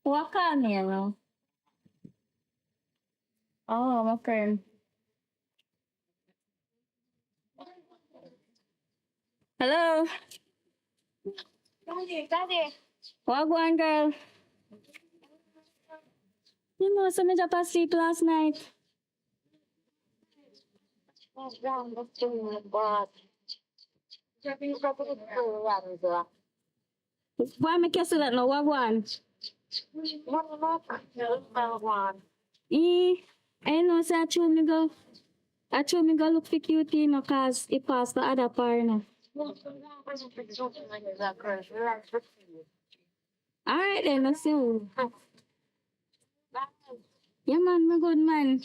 What kind of? Oh, my friend. Hello. What going, girl? You know, so me just asleep last night. Why me kiss that no? What one? Eh, I know, say I told me go look for cutie, you know, cause it passed the other part, you know. All right then, let's see. Yeah, man, me good man.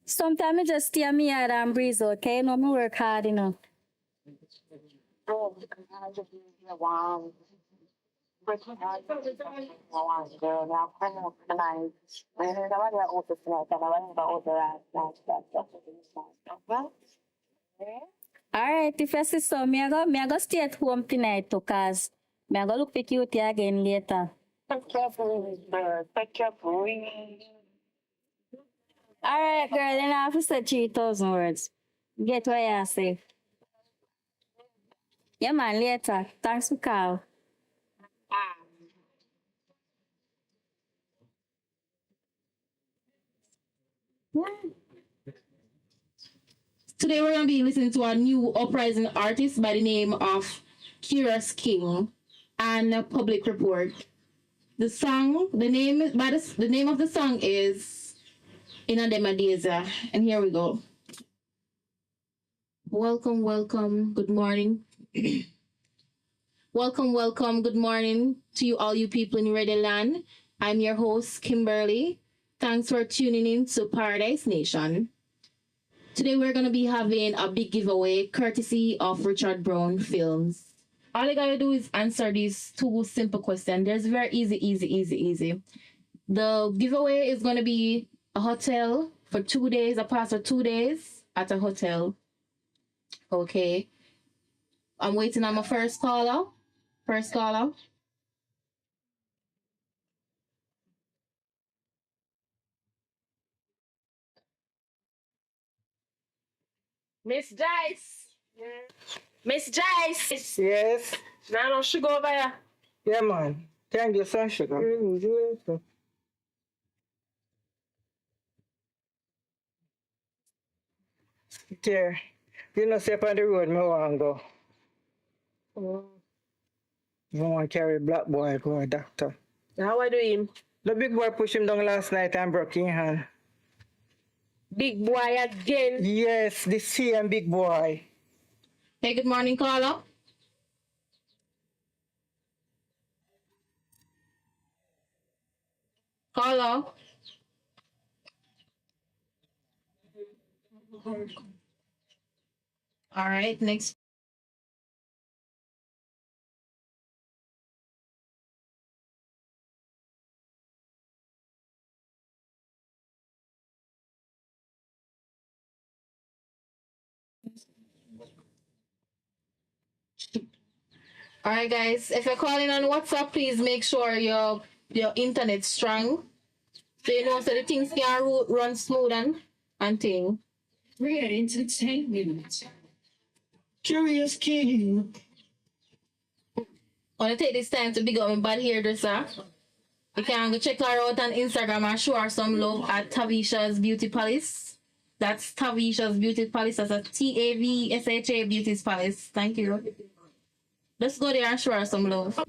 Sometimes I just stay me out and breeze, okay? You know, me work hard, you know. All right, if I see so, me I go stay at home tonight, too, cause me I go look for cutie again later. All right, girl, then I have to say 3,000 words. Get what I say. Yeah, man, later. Thanks for call. Today we're gonna be listening to a new uprising artist by the name of Curious King and Public Report. The song, the name of the song is In a Demadeza. And here we go. Welcome, welcome, good morning. Welcome, good morning to you all you people in Ready Land. I'm your host, Kimberly. Thanks for tuning in to Paradise Nation. Today we're gonna be having a big giveaway courtesy of Richard Brown Films. All you gotta do is answer these two simple questions. There's very easy. The giveaway is gonna be a hotel for 2 days, a pass for 2 days at a hotel. Okay. I'm waiting on my first caller. First caller. Miss Dice. Miss Dice. Yes. Now no sugar over here. Yeah, man. Thank you, son, sugar. There. You know, step on the road, me want to go. I want to carry black boy go a doctor. How I doing? The big boy pushed him down last night and broke his hand. Big boy again. Yes, the same big boy. Hey, good morning, caller. Caller. All right, next. All right, guys. If you're calling on WhatsApp, please make sure your internet's strong, so you know so the things can run smooth and thing. Real entertainment. Curious King. I want to take this time to big up my bad hairdresser. You can go check her out on Instagram and show her some love at Tavisha's Beauty Palace. That's Tavisha's Beauty Palace. That's a TAVSHA Beauty Palace. Thank you. Let's go there and show her some love.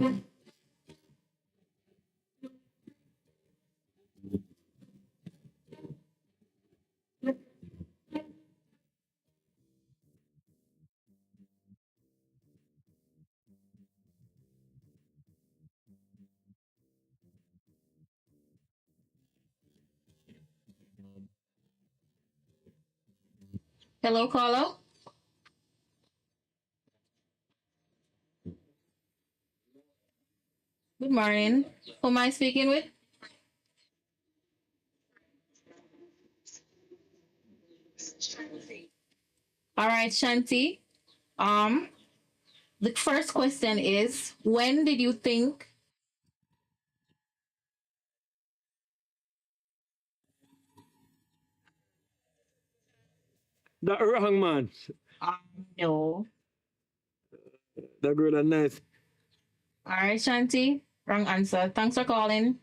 Hello, caller. Good morning. Who am I speaking with? All right, Shanti. Um, The first question is, when did you think That wrong, man. no? That girl are nice. All right, Shanti, wrong answer. Thanks for calling.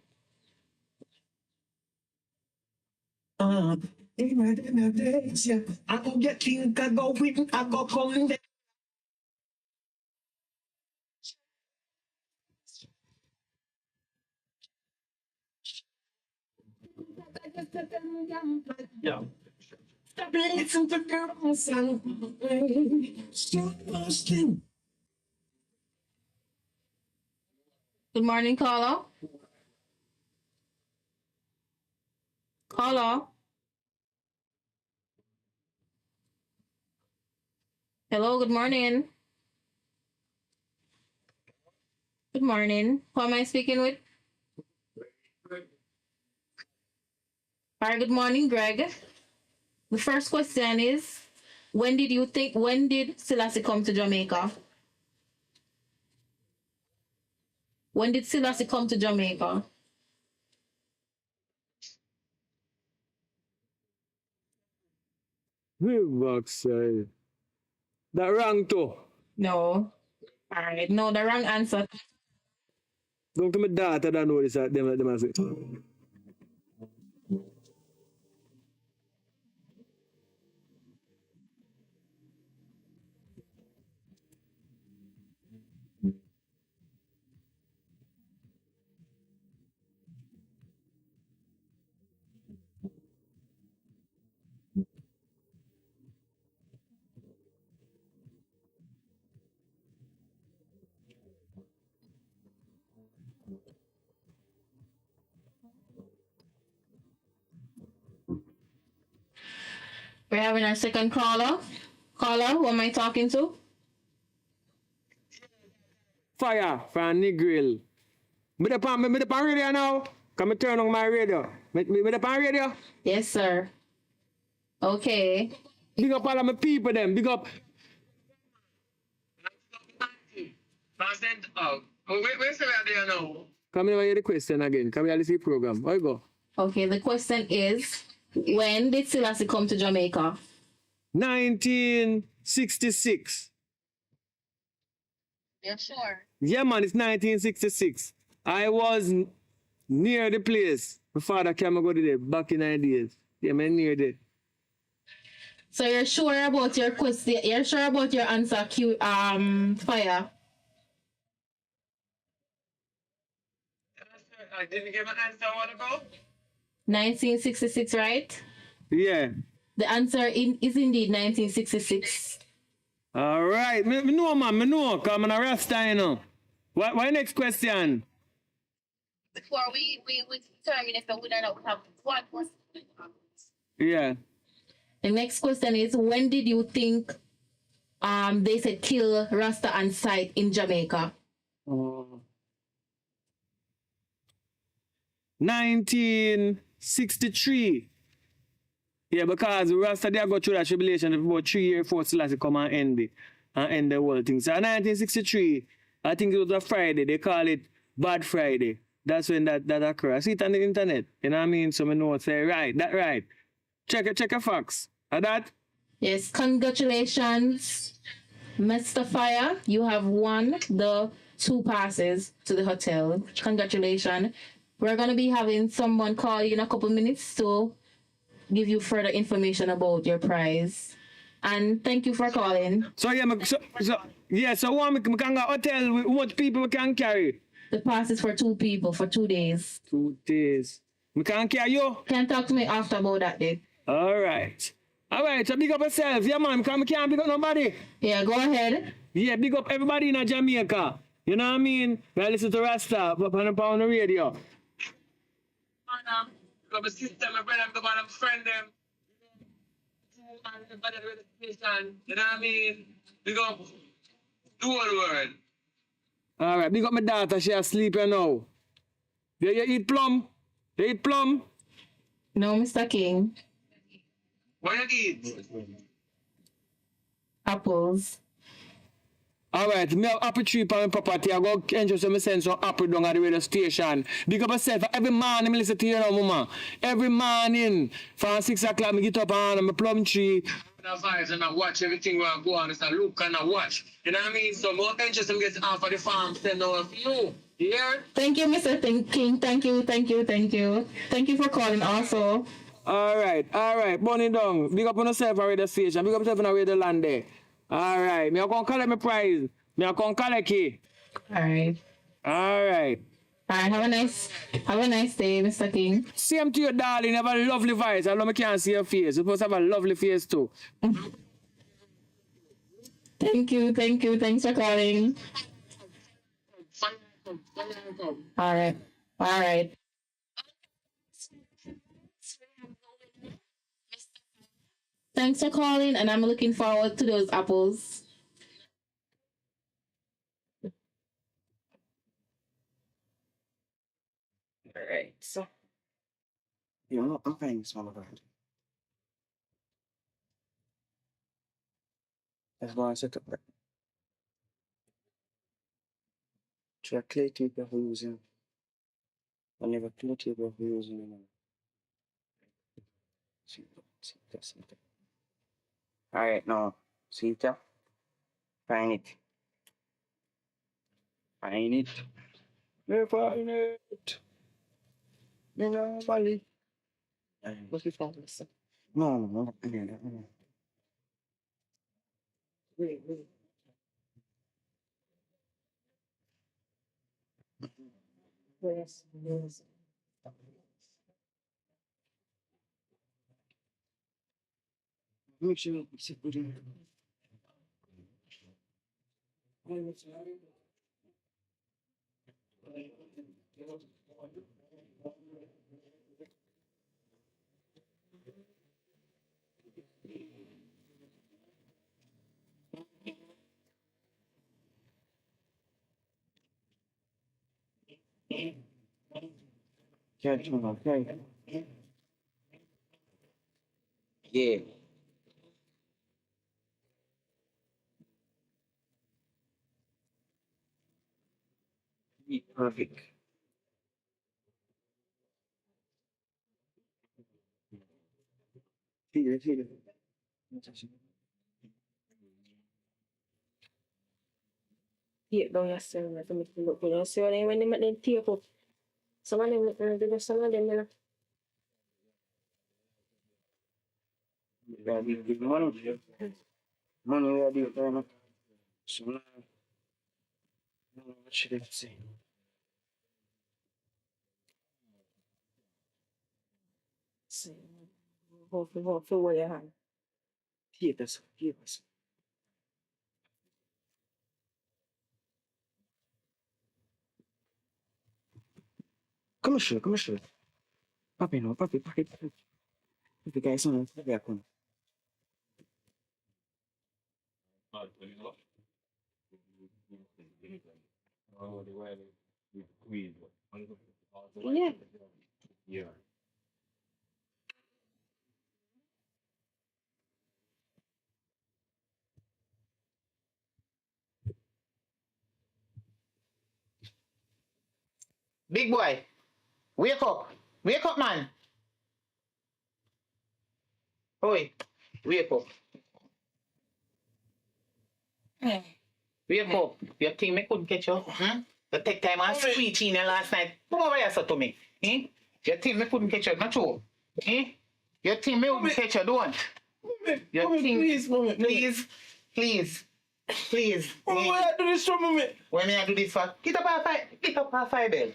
In the days, yeah. I go get king, I go win, I go calling. Yeah. Stop listening to girls and stop asking. Good morning, caller. Caller. Hello, good morning. Good morning. Who am I speaking with? All right, good morning, Greg. The first question is, when did Selassie come to Jamaica? When did Selassie come to Jamaica? Backside. That wrong too. No. All right, no, the wrong answer. Don't tell me that I don't know this. Them I say. We're having our second caller. Caller, who am I talking to? Fire from Negril. Me the pan radio now. Come turn on my radio. Me the pan radio. Yes, sir. Okay. Big up all of my people them. Big up. Where's the radio now? Come here hear the question again. Come here listen to the program. How you go? Okay, the question is, when did Selassie come to Jamaica? 1966. You're sure? Yeah, man, it's 1966. I was near the place. My father came and go there back in the days. Yeah, man, near there. So you're sure about your question? You're sure about your answer? Fire. I didn't give an answer a while ago. 1966, right? Yeah. The answer is indeed 1966. All right. Me know, man. Me know. Come on, a Rasta, you know. Why next question? Before we determine if we would or not have one more. Yeah. The next question is, when did you think they said kill Rasta on site in Jamaica? 1963. Yeah, because Rasta they go through that tribulation for about 3 years before Selassie come and end the whole thing. So 1963, I think it was a Friday. They call it Bad Friday. That's when that occurred. I see it on the internet. You know what I mean? So I know say right. Check a facts. Are that? Yes, congratulations, Mr. Fire. You have won the 2 passes to the hotel. Congratulations. We're going to be having someone call you in a couple minutes to give you further information about your prize. And thank you for calling. So yeah, so one we can go hotel with how much people we can carry? The pass is for 2 people for 2 days. 2 days. We can carry you? Can talk to me after about that day. All right, so big up yourself. Yeah, man, because we can't big up nobody. Yeah, go ahead. Yeah, big up everybody in Jamaica. You know what I mean? I listen to Rasta up on the radio. Got my sister, my brother, my friend, them. Everybody at the station. You know what I mean? We go the whole world. All right, big up my daughter. She asleep now. You eat plum? You eat plum? No, Mr. King. What you eat? Apples. Alright, me have apple tree on my property. I go enjoy some sense some apple down at the radio station. Big up myself. Every morning, I listen to you now, mama. Every morning, from 6 o'clock, I get up on my plum tree. I vibes and I watch everything where I go on. It's a look and I watch. You know what I mean? So more interest in getting off of the farm than of you. You hear? Thank you, Mr. King. Thank you. Thank you for calling also. Alright. Bunny down. Big up on yourself on radio station. Big up yourself on the radio land there. Alright. Me I come collect my prize. Me I come collect it. Alright. Alright. Alright, have a nice day, Mr. King. Same to you, darling. You have a lovely voice. I know I can't see your face. You're supposed to have a lovely face too. Thank you. Thanks for calling. Alright. Thanks for calling, and I'm looking forward to those apples. Alright, so. You know, I'm paying this one around. That's why I set up that. Try clay table for using. I never clay table for using. See that. Alright, now, see that? Find it. Me find it. You know, Bali. What you found, Mr. No. Wait. Yes. Make sure you sit with him. Okay. Yeah. Perfect. Here. Yeah, don't you see me to make you look good. You see when they make them tape up. Some of them look good, some of them you know. Money we are doing for him. So now, what should I say? See, go for where you hand. Here, that's. Come on, show. Papi, no, papi. Papi, guys, no, papi, ako. Yeah. Big boy, wake up. Wake up, man. Oi, wake up. Wake up. You think me couldn't catch you? You take time and screech in there last night. Come over here, so to me. You think me couldn't catch you? Not true. You think me wouldn't catch you? Don't. You think, please. Why I do this for me? When me I do this for? Get up half five, bell.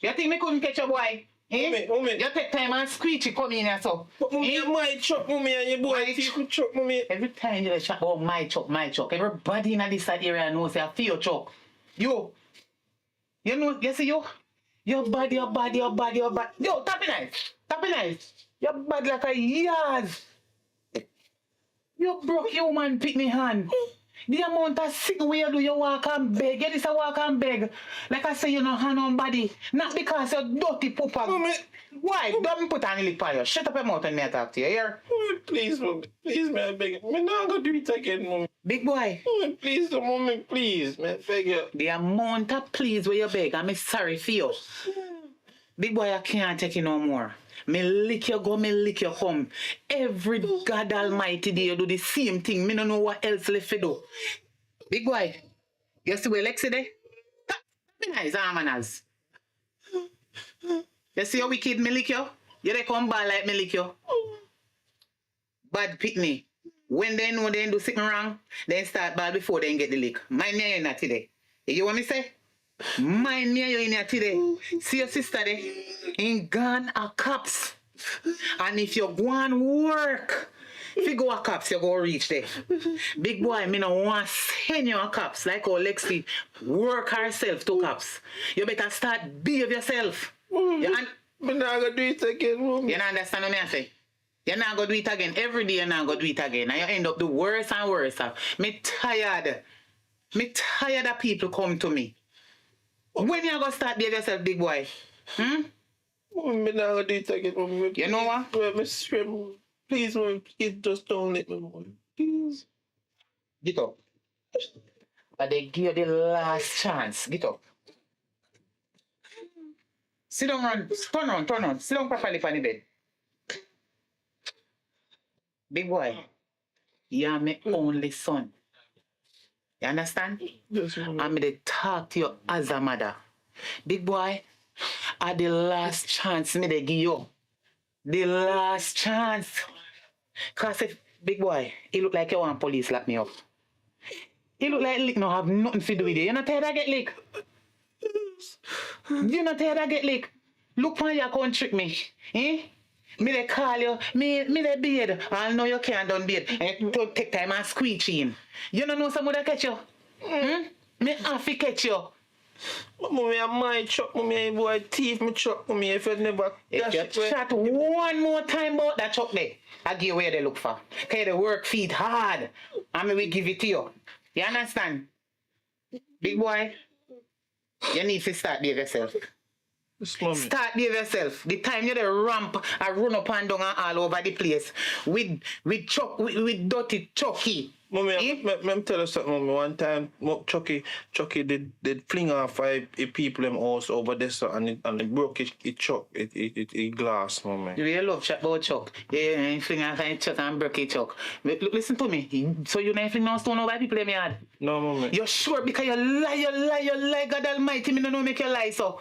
You think me couldn't catch you, boy? Mommy. You take time and screech come in here, so. But mommy, my truck, mommy, and your boy, you truck, mommy. Every time you chat about my truck, everybody in this side area knows I feel your truck. You know, you see you? Your body. Yo, tap it nice. Your body like a years. You broke your man pick me hand. The amount of sick way you do, you walk and beg. You just walk and beg. Like I say, you don't have nobody. Not because you're dirty pooper. Mommy. Why? Don't put any lip on you. Shut up your mouth and me talk to you, here. Mommy, please, mommy. Please, man, I beg you. Me not gonna do it again, mommy. Big boy. Mommy, please, mommy, please, man, beg you. The amount of please where you beg, I'm sorry for you. Big boy, I can't take you no more. Me lick you go, me lick you come. Every God Almighty day you do the same thing. Me don't know what else left to do. Big boy, you see where Lexi there? Be nice, manners. You see how wicked me lick you? You they come by like me lick you. Bad pitney. When they know they do something wrong, they start bad before they get the lick. Mind me, you're not today. You want me say? Mind me, you're in here today. See your sister there? In gone a cops. And if you go and work, if you go a cops, you go reach there. Big boy, me no want send you a cops like how Lexi work herself to cops. You better start behave yourself. You Me not gonna do it again, mommy. don't understand what I say? You're not gonna do it again. Every day you're not gonna do it again. And you end up do worse and worse. Me tired. Me tired of people come to me. When you gonna start behave yourself, big boy? Mommy, me not gonna do it again, mommy. You know what? Me swear, mommy. Please, mommy, please just don't let me, mommy. Please. Get up. But they give you the last chance. Get up. Sit down, run. Turn on. Sit down properly on the bed. Big boy, you're my only son. You understand? Yes, mommy. I'm going to talk to you as a mother. Big boy, at the last chance me they give you. The last chance. Cause if, big boy, it look like you want police lock me up. It look like lick no have nothing to do with it. You not tired of get lick? You not tired of get lick? Look how you can't trick me. Eh? Me they call you, me they beard. I know you can't done beard. And you don't take time and squeeze in. You don't know someone that catch you? Me have to catch you. Mommy, I might chop, mommy, boy, thief me chop, mommy, if you never If dash you it away. chat one more time about that chuck there, I give you where they look for. Okay, they work feet hard. And me will give it to you. You understand? Big boy, you need to start behave yourself. Yes, mommy. Start behave yourself. The time you the ramp and run up and down and all over the place with dirty Chucky. Mommy, I'm tell you something, mommy. One time, Chucky did fling off 5 people in house over there, so, and it broke it chuck, it glass, mommy. You really love chat about Chuck. Yeah, you fling off and Chuck and break it Chuck. Look, listen to me. So you not fling no stone over people in my yard? No, mommy. You're sure because you lie, God Almighty, me don't know make you lie, so.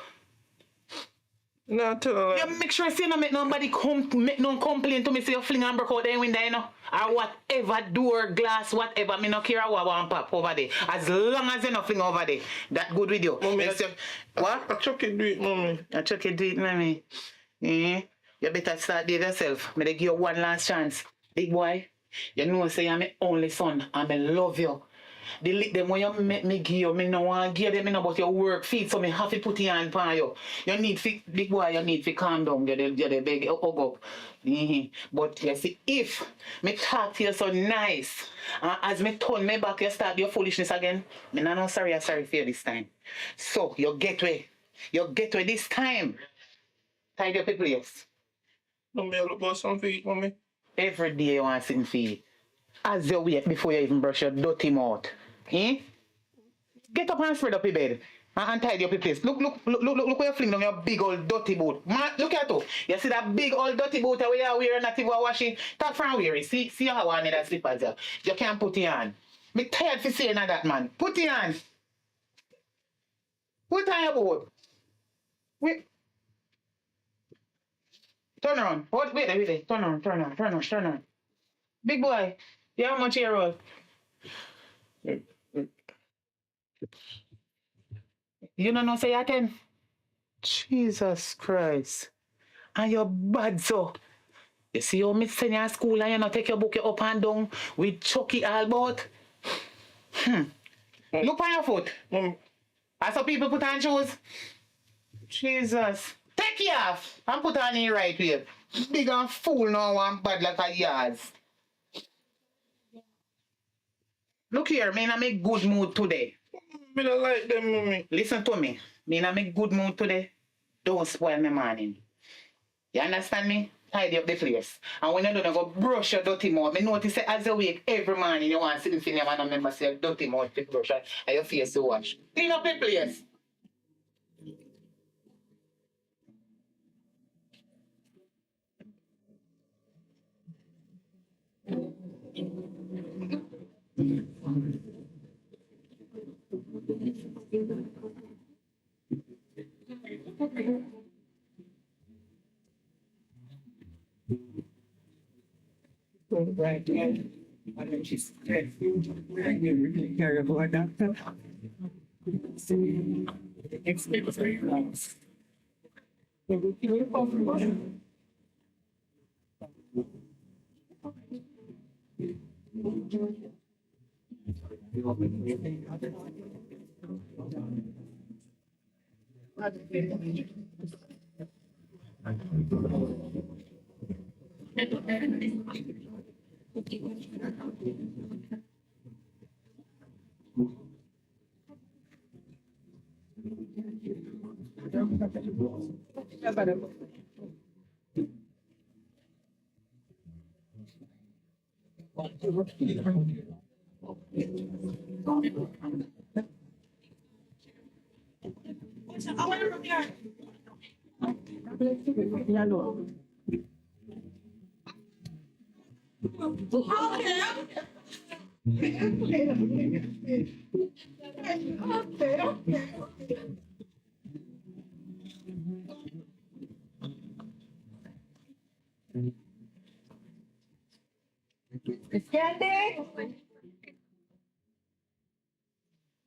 No, tell her You make sure say no make nobody make no complaint to me say you fling and break out the window, you know. Or whatever, door, glass, whatever, me no care what one pop over there. As long as you not fling over there, that good with you. Mommy, Yes, what? I Chucky do it, mommy. I check it, do it, mommy. You better start there yourself. Me they give you one last chance. Big boy, you know say I'm my only son and I love you. The lick them when you make me give you, me no want give them about your work feet, so me have to put your hand on you. You need to, big boy, you need to calm down, you the beg hug up. But you see, if me talk to you so nice, as me turn me back, you start your foolishness again, me no sorry, I'm sorry for you this time. So, you get way this time. Tidy up your place. Mommy, I look about some feet, mommy. Every day you want to sit and feed. As you wait before you even brush your dirty mouth. Get up and spread up your bed. And tidy up your place. Look where you fling down your big old dirty boot. Man, look at you. You see that big old dirty boot where you are wearing not even washing? Talk from where you see how I need that slippers there. You can't put your hand. Me tired for saying that, man. Put your hand. Put on your boot. Wait. Turn around. Wait. Turn on. Big boy, you have much hair roll? You don't know say you're 10? Jesus Christ. And you're bad so. You see how me send you to school and you not take your book up and down with Chucky all about? Look on your foot. I saw people put on shoes. Jesus. Take it off and put on your right way. Big and fool now and bad like a yards. Look here, me in a make good mood today. Me don't like them, mommy. Listen to me. Me in a make good mood today. Don't spoil my morning. You understand me? Tidy up the place. And when you don't go brush your dirty mouth, me notice that as you wake every morning, you want to sit in front of your man and remember say your dirty mouth to brush and your face to wash. Clean up the place. Right, yeah. I think she's dead. Really terrible doctor. See, expect very long.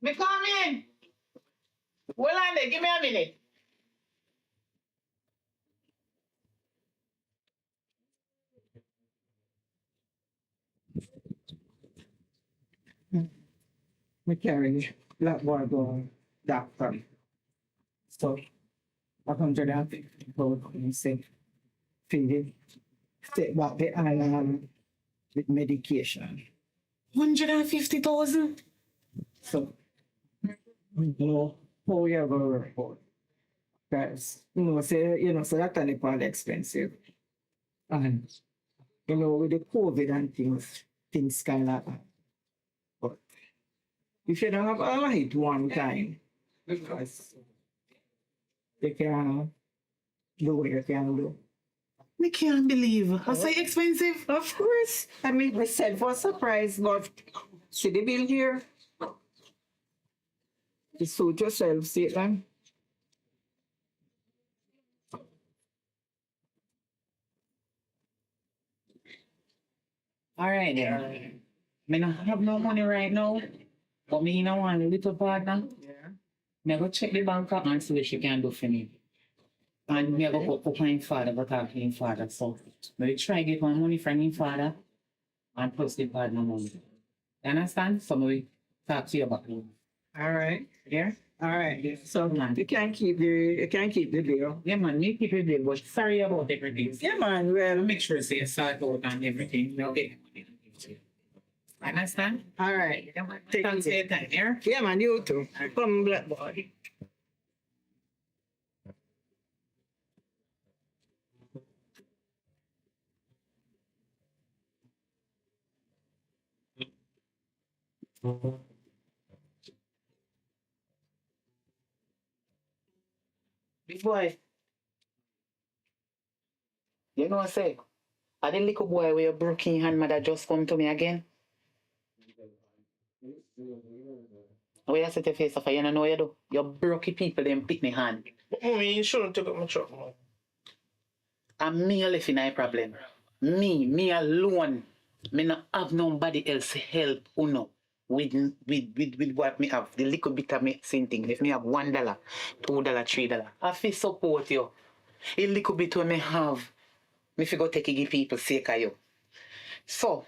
Me come in. Well, on there, give me a minute. We carry black water doctor. So 150 gold and say feed it. Take back the island with medication. 150,000. So we know how we have a report. Guys, so that kind of quite expensive. And with the COVID and things kind of but if you don't have all of it one time, because you can do what you can do. Me can't believe. That's so expensive. Of course. I mean, we said for a surprise, but see the bill here. You suit yourself, see it then. All right, then. Me not have no money right now, but me in a one little partner. Yeah. Me go check the bank account and see what she can do for me. And me go up my father, go talk to him father. So me try get one money from him father and plus the partner money. You understand? So me talk to you about it. All right. Yeah? All right. So Man. you can't keep the bill. Yeah, man, me keep it bill, but sorry about everything. Yeah, man. Well, Make sure say sort out and everything. No get the money and give it to you. Understand? all right. Take Thanks for it. your time, yeah? Yeah, man. You too. Come, black boy. Big boy. You know what I say? I the little boy with your broken hand mother just come to me again. Where you set your face off, you don't know what you do. You broke people them pick me hand. But mommy, you shouldn't take up my truck, man. And me left in a problem. Me alone. Me not have nobody else help uno with what me have. The little bit of me same thing. If me have $1, $2, $3, I feel support you. A little bit when me have, me figure take it give people sake of you. So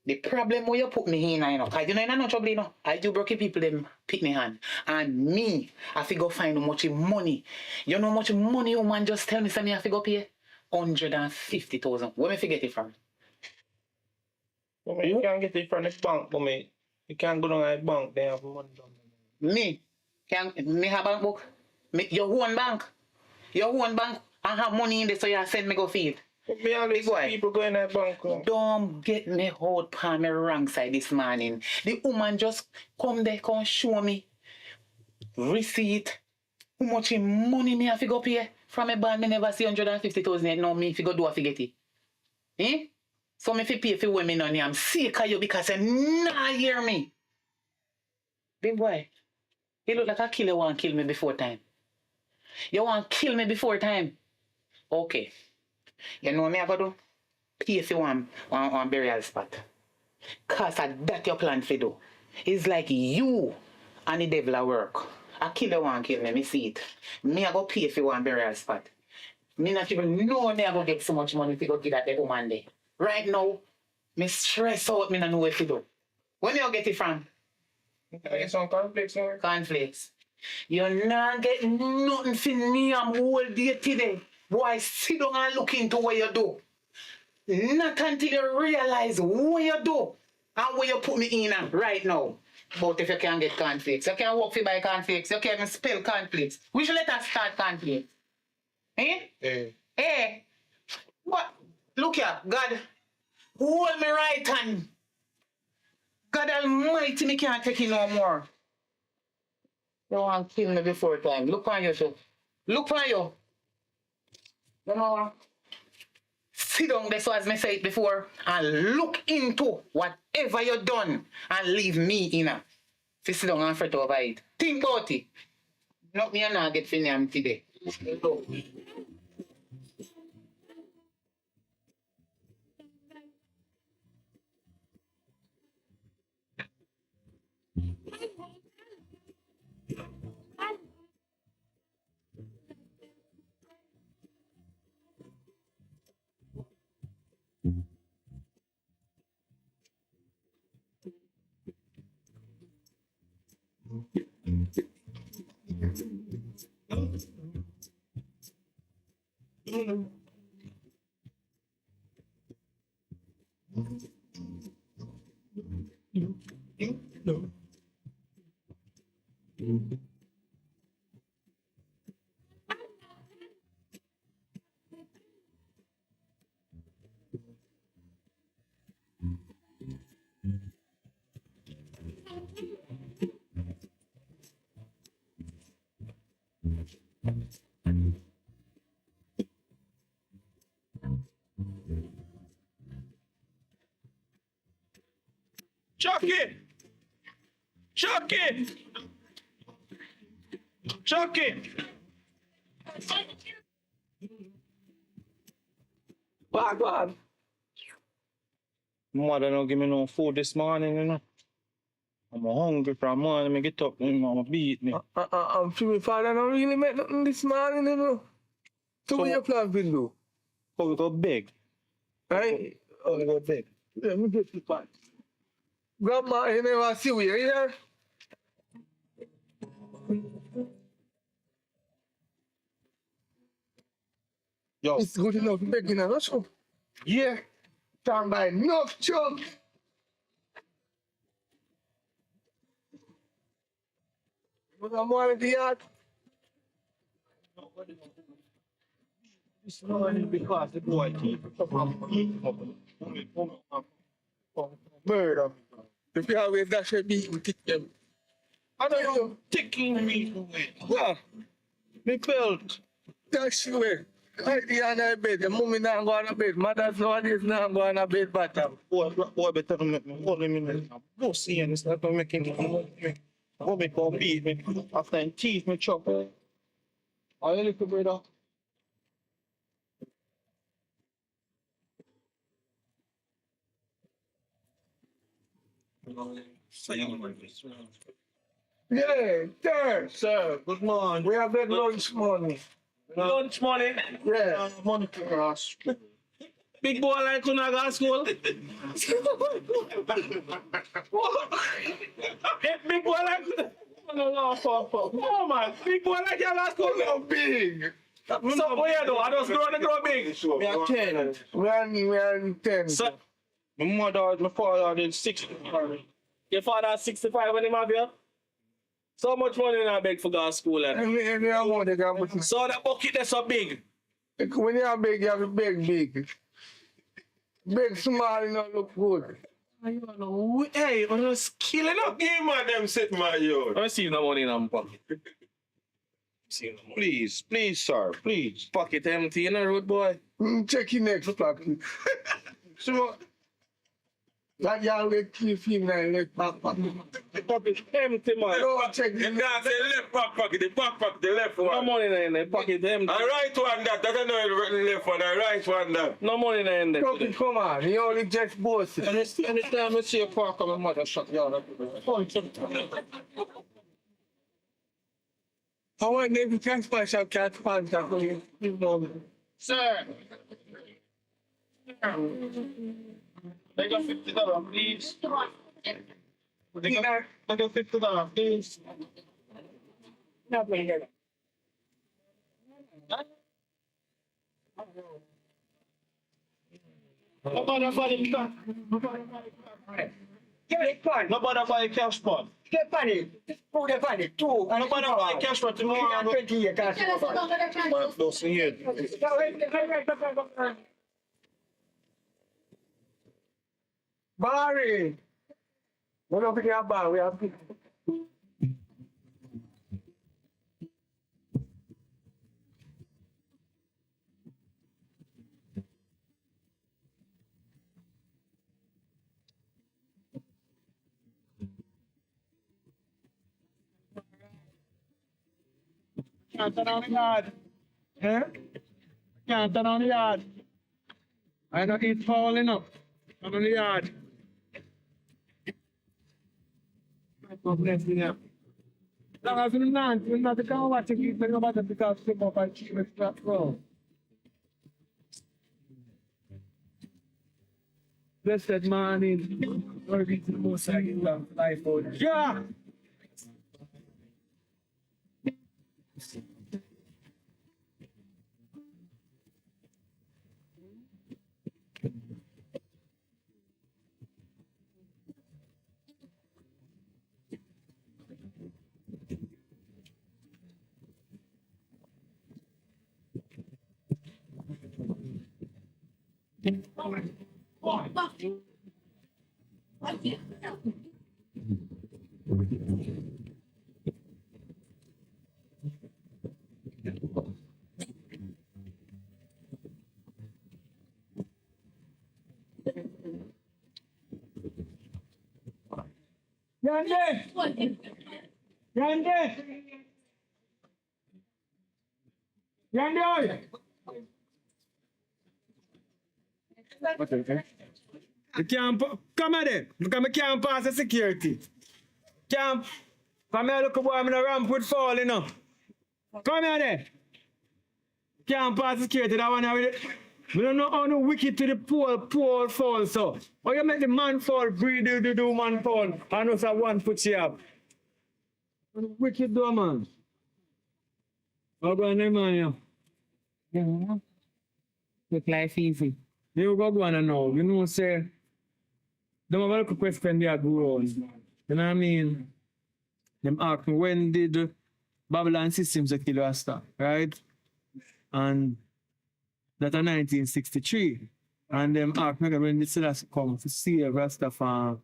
the problem where you put me in, cause you know in no trouble, I do broke people them pick me hand. And me, I figure find how much money. You know how much money you man just tell me say me I figure pay? 150,000. Where me forget it from? Mommy, you can't get it from the bank, mommy. You can't go down at the bank, they have money down there. Me have bank book? Your own bank? Your own bank? I have money in there so you send me go feed. Me always Big boy. see people go in that bank. Don't get me out on my wrong side this morning. The woman just come there, come show me receipt. How much money me have to go pay? From a band, me never see 150,000 yet. Now me if you go do a forget it. Eh? So me fi pay for women on I'm sick of you because you nah hear me. Big boy, you look like a killer want kill me before time. You want kill me before time. Okay. You know what me I go do? Pay for one burial spot. Cause that your plan for do. It's like you and the devil at work. A killer want kill me, me see it. Me I go pay for one burial spot. Me not even know me I go get so much money to go give that the woman there. Right now, me stress out, me not know what to do. Where me I get it from? I get some conflicts, man. Cornflakes. You're not getting nothing from me I'm whole day today. Boy, sit down and look into what you do. Not until you realize what you do and what you put me in right now. But if you can't get conflicts, you can't work for buy conflicts, you can't even spell conflicts. We should let us start conflicts. Eh? Eh? What? Look here, God, hold me right hand. God Almighty, me can't take it no more. You want to kill me before time. Look on you, too. Look on you. You know what? Sit down there so as me say it before and look into whatever you done and leave me in a. If you sit down and fret over it. Think about it. Not me and not get finished today. Look. Chucky! Chucky! Chucky! Bad. Mother don't give me no food this morning, you know. I'm hungry from morning, I get up, my mama beat me. I'm sure my father don't really make nothing this morning, you know. So what you plan to do? Oh, we go beg. Right? Oh, we go beg. Let me get the pan. Grandma, you never see we here? Yo, It's good enough begging and rush up. Yeah. Time by enough chunk. But I'm one of the yard. this morning because the boy keep Murder. If you always dash a beat, we kick them. I don't know, taking me away. Yeah, me belt. Dash you away. Right there on the bed. The mommy not go on the bed. Mothers nowadays not go on the bed bottom. Boy, better than make me hold him in the no seeing this, not making me. What me call beat me after in teeth me chop. Are you little brother? Yeah, there. Sir, good morning. We have that lunch money. Lunch money. Yeah. Money to us. Big boy like you not go to school. Big boy like you. No man, big boy like you not school. So big. So what you do? I just grow big. Me are 10. We are 10. So, my mother, my father did 6. Your father 65 when him have you? So much money in a beg for go to school and Any amount they can put. so that bucket that's so big. When you are big, you have to beg big. Big small, you know, look good. Hey, on a skill enough. Give man them sit my yard. I see no money in my pocket. Please, sir, please. Pocket empty in the road, boy. Check your next pocket. So, that y'all will keep him in the back pocket. The pocket empty, man. Don't check The the dance the left back pocket, the back pocket, the left No one. money in the pocket empty. The right one that I know the left one, the right one that. No money in there. pocket. Come on, he only just boasted. Anytime I see a park on my mother shut down. I want Navy Transport shop catch pants for you. Sir. They got $50, please. They got $50, please. Nobody for the cash. Nobody for the cash pot. Get funny. Put the funny. Two. Nobody for the cash pot tomorrow. 20 years cash. Don't see it. Barry! We don't pick up bar, we have to. Can't turn on the yard. Eh? Can't turn on the yard. I don't eat foul enough. I'm on the yard. God bless me now. Long as I'm not going to watch it, you're about to pick up some of my cheapest flat roll. Blessed morning. Glory be to the Most High, give love to life, oh yeah! Yande! Yande! Yande! You can't come at it because I can't pass the security. Can't come here, look boy, I'm in a ramp with fall, you know. Come here there. Can't pass the security, that one with it. We don't know how no wicked to the poor fall so. How you make the man fall, breathe do man fall, and us have 1 foot up. Wicked do man. How go on there, man? Yeah. Look life easy. You go on now. You know, say, them have a little question they are going. You know what I mean? Them ask me, when did Babylon Systems kill Rasta, right? And that's 1963. And them ask me when did Selassie come to see Rasta from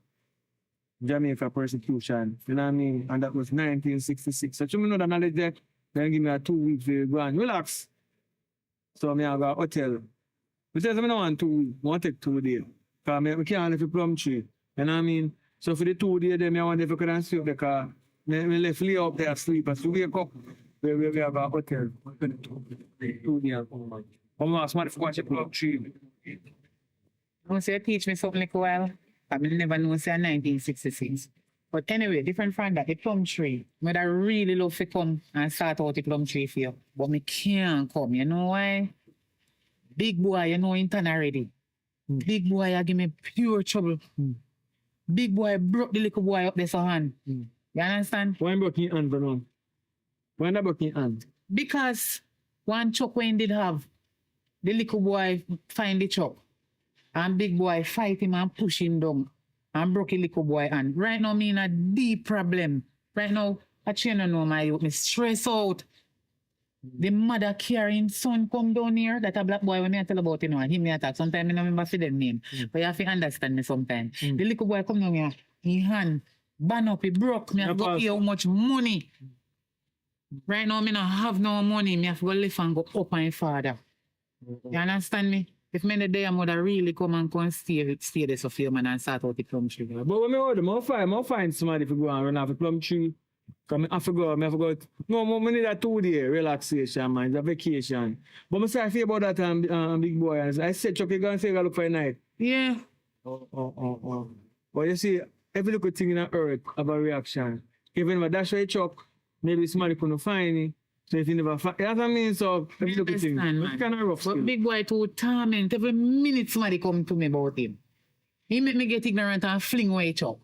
Jamaica persecution. You know what I mean? And that was 1966. So you know the knowledge that then give me a 2 weeks to go and relax. So I go to hotel. But says I don't want 2 weeks, I want to take 2 days. Because I can't live in Plumtree. You know what I mean? So for the 2 days, then I want if I could sleep the car. I left lay up there sleep. As we wake up, we have a hotel. 2 days. I'm ask somebody to watch the Plumtree. I want to teach me something like a while. I will never know say 1966. But anyway, different from that, the plum tree. I'd really love to come and start out the plum tree for you. But me can't come. You know why? Big boy, you know, in town already. Big boy, I give me pure trouble. Big boy broke the little boy up there so hand. You understand? Why broke your hand, Vernon? Why not broke your hand? Because one chuck when did have, the little boy find the chuck. And big boy fight him and push him down. and broke a little boy hand. Right now, me in a deep problem. Right now, I try to know my youth. Me stress out. The mother carrying son come down here. That a black boy when me I tell about, you know, him me attack. Sometimes I don't remember for them name. But you have to understand me sometimes. The little boy come down here, his hand, ban up, he broke. Me have to pay how much money. Right now, me not have no money. Me have to go live and go up on my father. You understand me? If me the day I would really come and stay there so few man and start out the plum tree. But when me order, I find somebody to go and run off a plum tree. Because I forgot. No, I need a 2-day relaxation, man. It's a vacation. But I say I feel about that big boy. I said, Chuck, you go and say you look for a night. Yeah. But you see, every little thing in the earth have a reaction. Even if that's why Chuck, maybe somebody couldn't find it. So if you never find it, that's what I mean. So every little thing. It's kind of rough. But big boy too torment. Every minute somebody come to me about him. He make me get ignorant and fling away Chuck.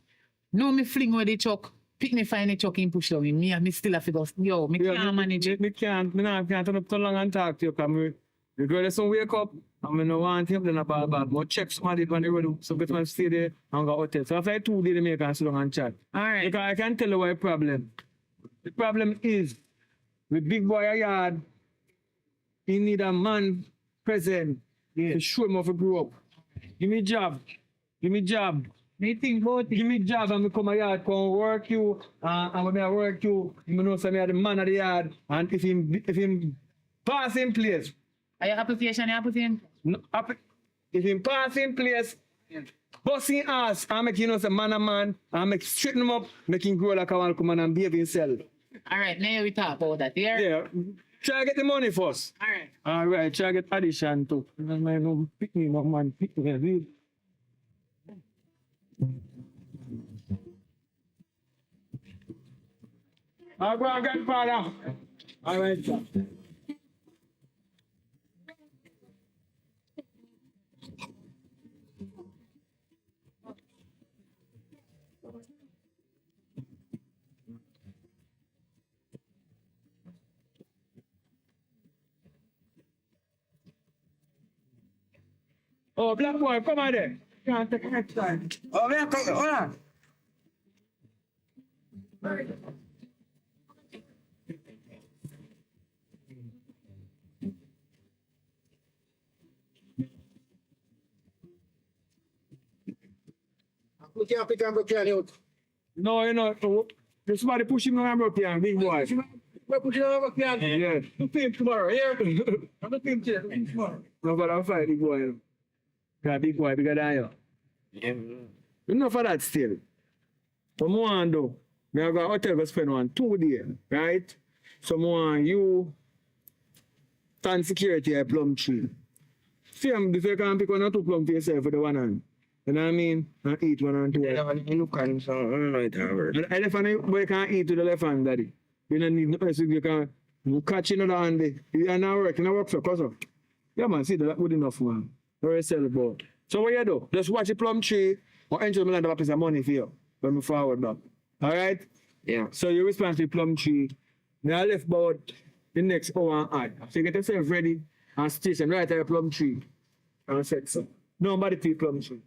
No, me fling away the Chuck. Pick me find the Chuck and push down him. Me still have to go, yo, me can't manage it. Me can't turn up too long and talk to you. Because the girl doesn't wake up. And I don't want him then about bad. But check somebody on the road. So get man stay there and go hotel. So after 2 days, they make us sit down and chat. All right. Because I can tell you what the problem. The problem is, with big boy a yard, he need a man present to show him how to grow up. Give me job. Me think about it. Give me job and me come a yard, come work you. And when I work you know say me are the man of the yard. And if him pass in place. Are your application you put in? No, if him pass in place, bust him ass and make you know say man a man and make straighten him up, make him grow like a one come and behave himself. All right, now we talk about that. Yeah. Try to get the money first. All right. All right, try to get addition too. Man, pick me up, man. Pick me. I'll go and get father. All right, sir. Oh, black boy, come on there. Can't take next time. Oh, man, come hold on. We can't pick and break your out. No, you know, there's somebody pushing me around here, big boy. We're pushing over here. Yeah. You pay him tomorrow, yeah? I'm not paying him tomorrow. No, but I'll fight big boy. Because big boy bigger than you. Yeah. Enough of that still. What I want to do, I go to the hotel to spend 2 days, right? So I want you stand security at Plum Tree. See, if you can pick 1 or 2 plum for yourself for the one hand. You know what I mean? And eat 1 and 2. You look at him, so I don't know it hard. And elephant boy can't eat with the left hand, daddy. You don't need no place you can catch another hand. You not work, you not work for cousin. Yeah man, see that good enough man. Very sell boat. So what you do? Just watch the plum tree or enter the land of a piece of money for you when we forward back. Alright? Yeah. So you respond to the plum tree. Now I left about the next hour and a half. So you get yourself ready and station right at the plum tree. And I said so. Nobody to the plum tree.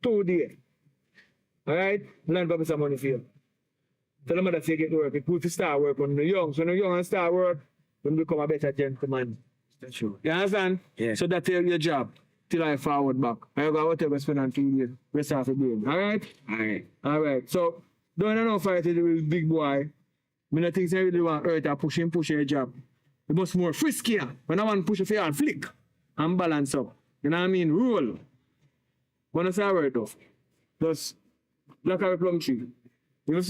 2 days. Alright? Land of a piece of money for you. Tell them that you get to work. It's good to start work when you're young. So when you're young and start work, when you become a better gentleman. That's true. You understand? Yeah. So that's your job. Till I forward back. I got whatever spend on 2 years. Rest of the game. Alright? Alright. Alright. So don't know fight with the big boy. I don't think I really want to hurt or push your job. It must be more friskier. When I want to push a and flick and balance up. You know what I mean? Roll. When I say a word though. Just look at the plum tree. You know,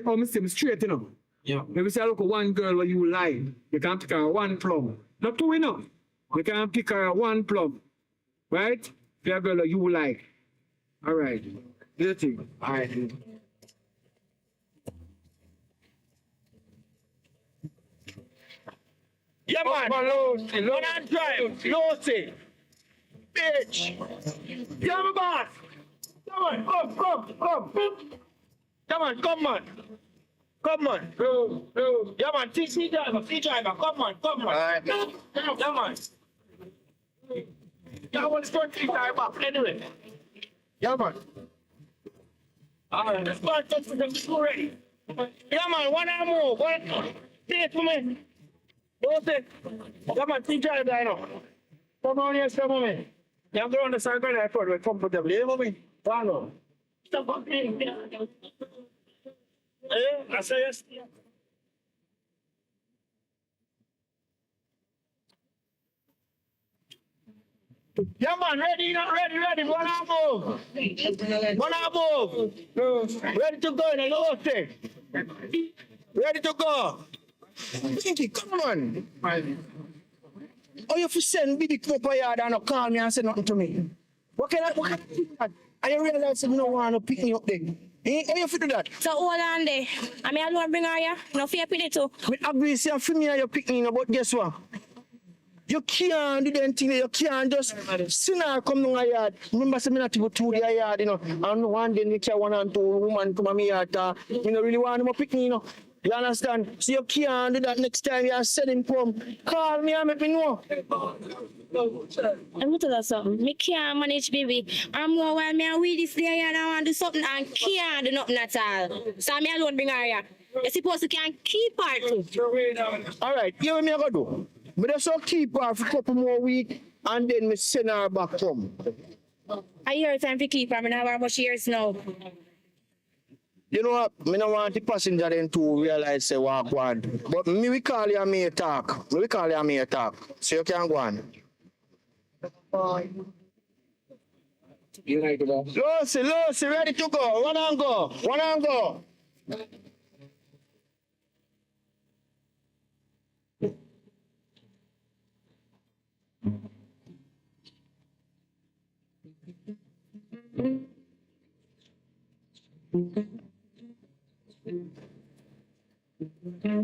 come straight, you know. Yeah. If you say, look at one girl where you like, you can pick her 1 plum. Not 2, you know. You can pick her 1 plum. Right? Pick a girl that you like. All right. Do the thing. All right. Yeah, man. Run and drive. Lucy. Bitch. Yeah, my boss. Come on. Come. Come on, come on. Come on. Go. Yeah, man. See driver. Come on. All right. Yeah, man. Yeah, I want to start 3 times back anyway. Yeah, man. Alright, let's go and touch with them. Go ready. Yeah, man, one arm move. One. Take it for me. Don't say. Come on, teach her that now. Come on here, step on me. Yeah, I'm going on the side going airport. We're comfortable. You hear me? Come on. Stop on me. I say yes. Yeah, man, ready, not ready, ready. One arm move. One arm move. Ready to go, then go stay. Ready to go. Pinky, come on. Oh, you have to send me the clip of yard and not call me and say nothing to me. What can I I realize you don't want to pick me up there. Eh? How you fit do that? So hold on there. I mean, I don't bring her here. No fear pity too. I agree, say for me and you pick me, but guess what? You can't do them thing. You can't just see her come down a yard. Remember, say me not to the yard, you know. And one day, you can one and two woman come to me yard. You know, really want to pick me, you know. You understand? So you can't do that next time you said him come. Call me and make me know. Let me tell you something. Me can't manage baby. I'm more while me and we this day and I want to do something and can't do nothing at all. So me alone bring her here. You're supposed to can keep her too. All right, here what me going to do. Me just keep her for a couple more weeks and then me send her back home. I hear time to keep her. I know how much years now. You know what? I don't want the passenger then to realize say walk one. But me we call you and me talk. Me we call you and me talk. So you can go on. Lucy, ready to go. One and go. One and go.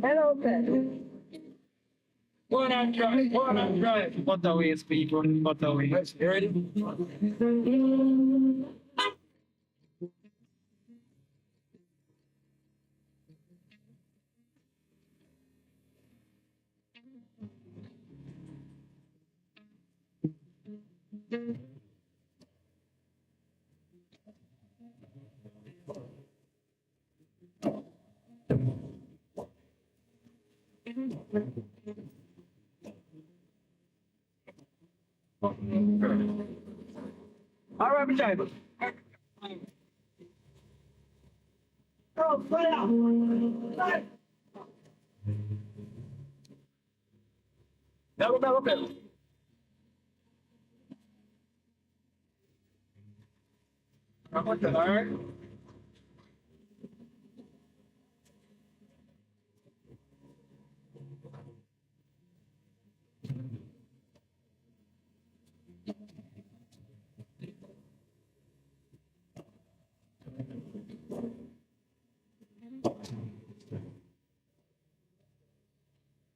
Hello, sir. One and drive. Waterways, people. Waterways. You ready? All right, driver. Double. All right.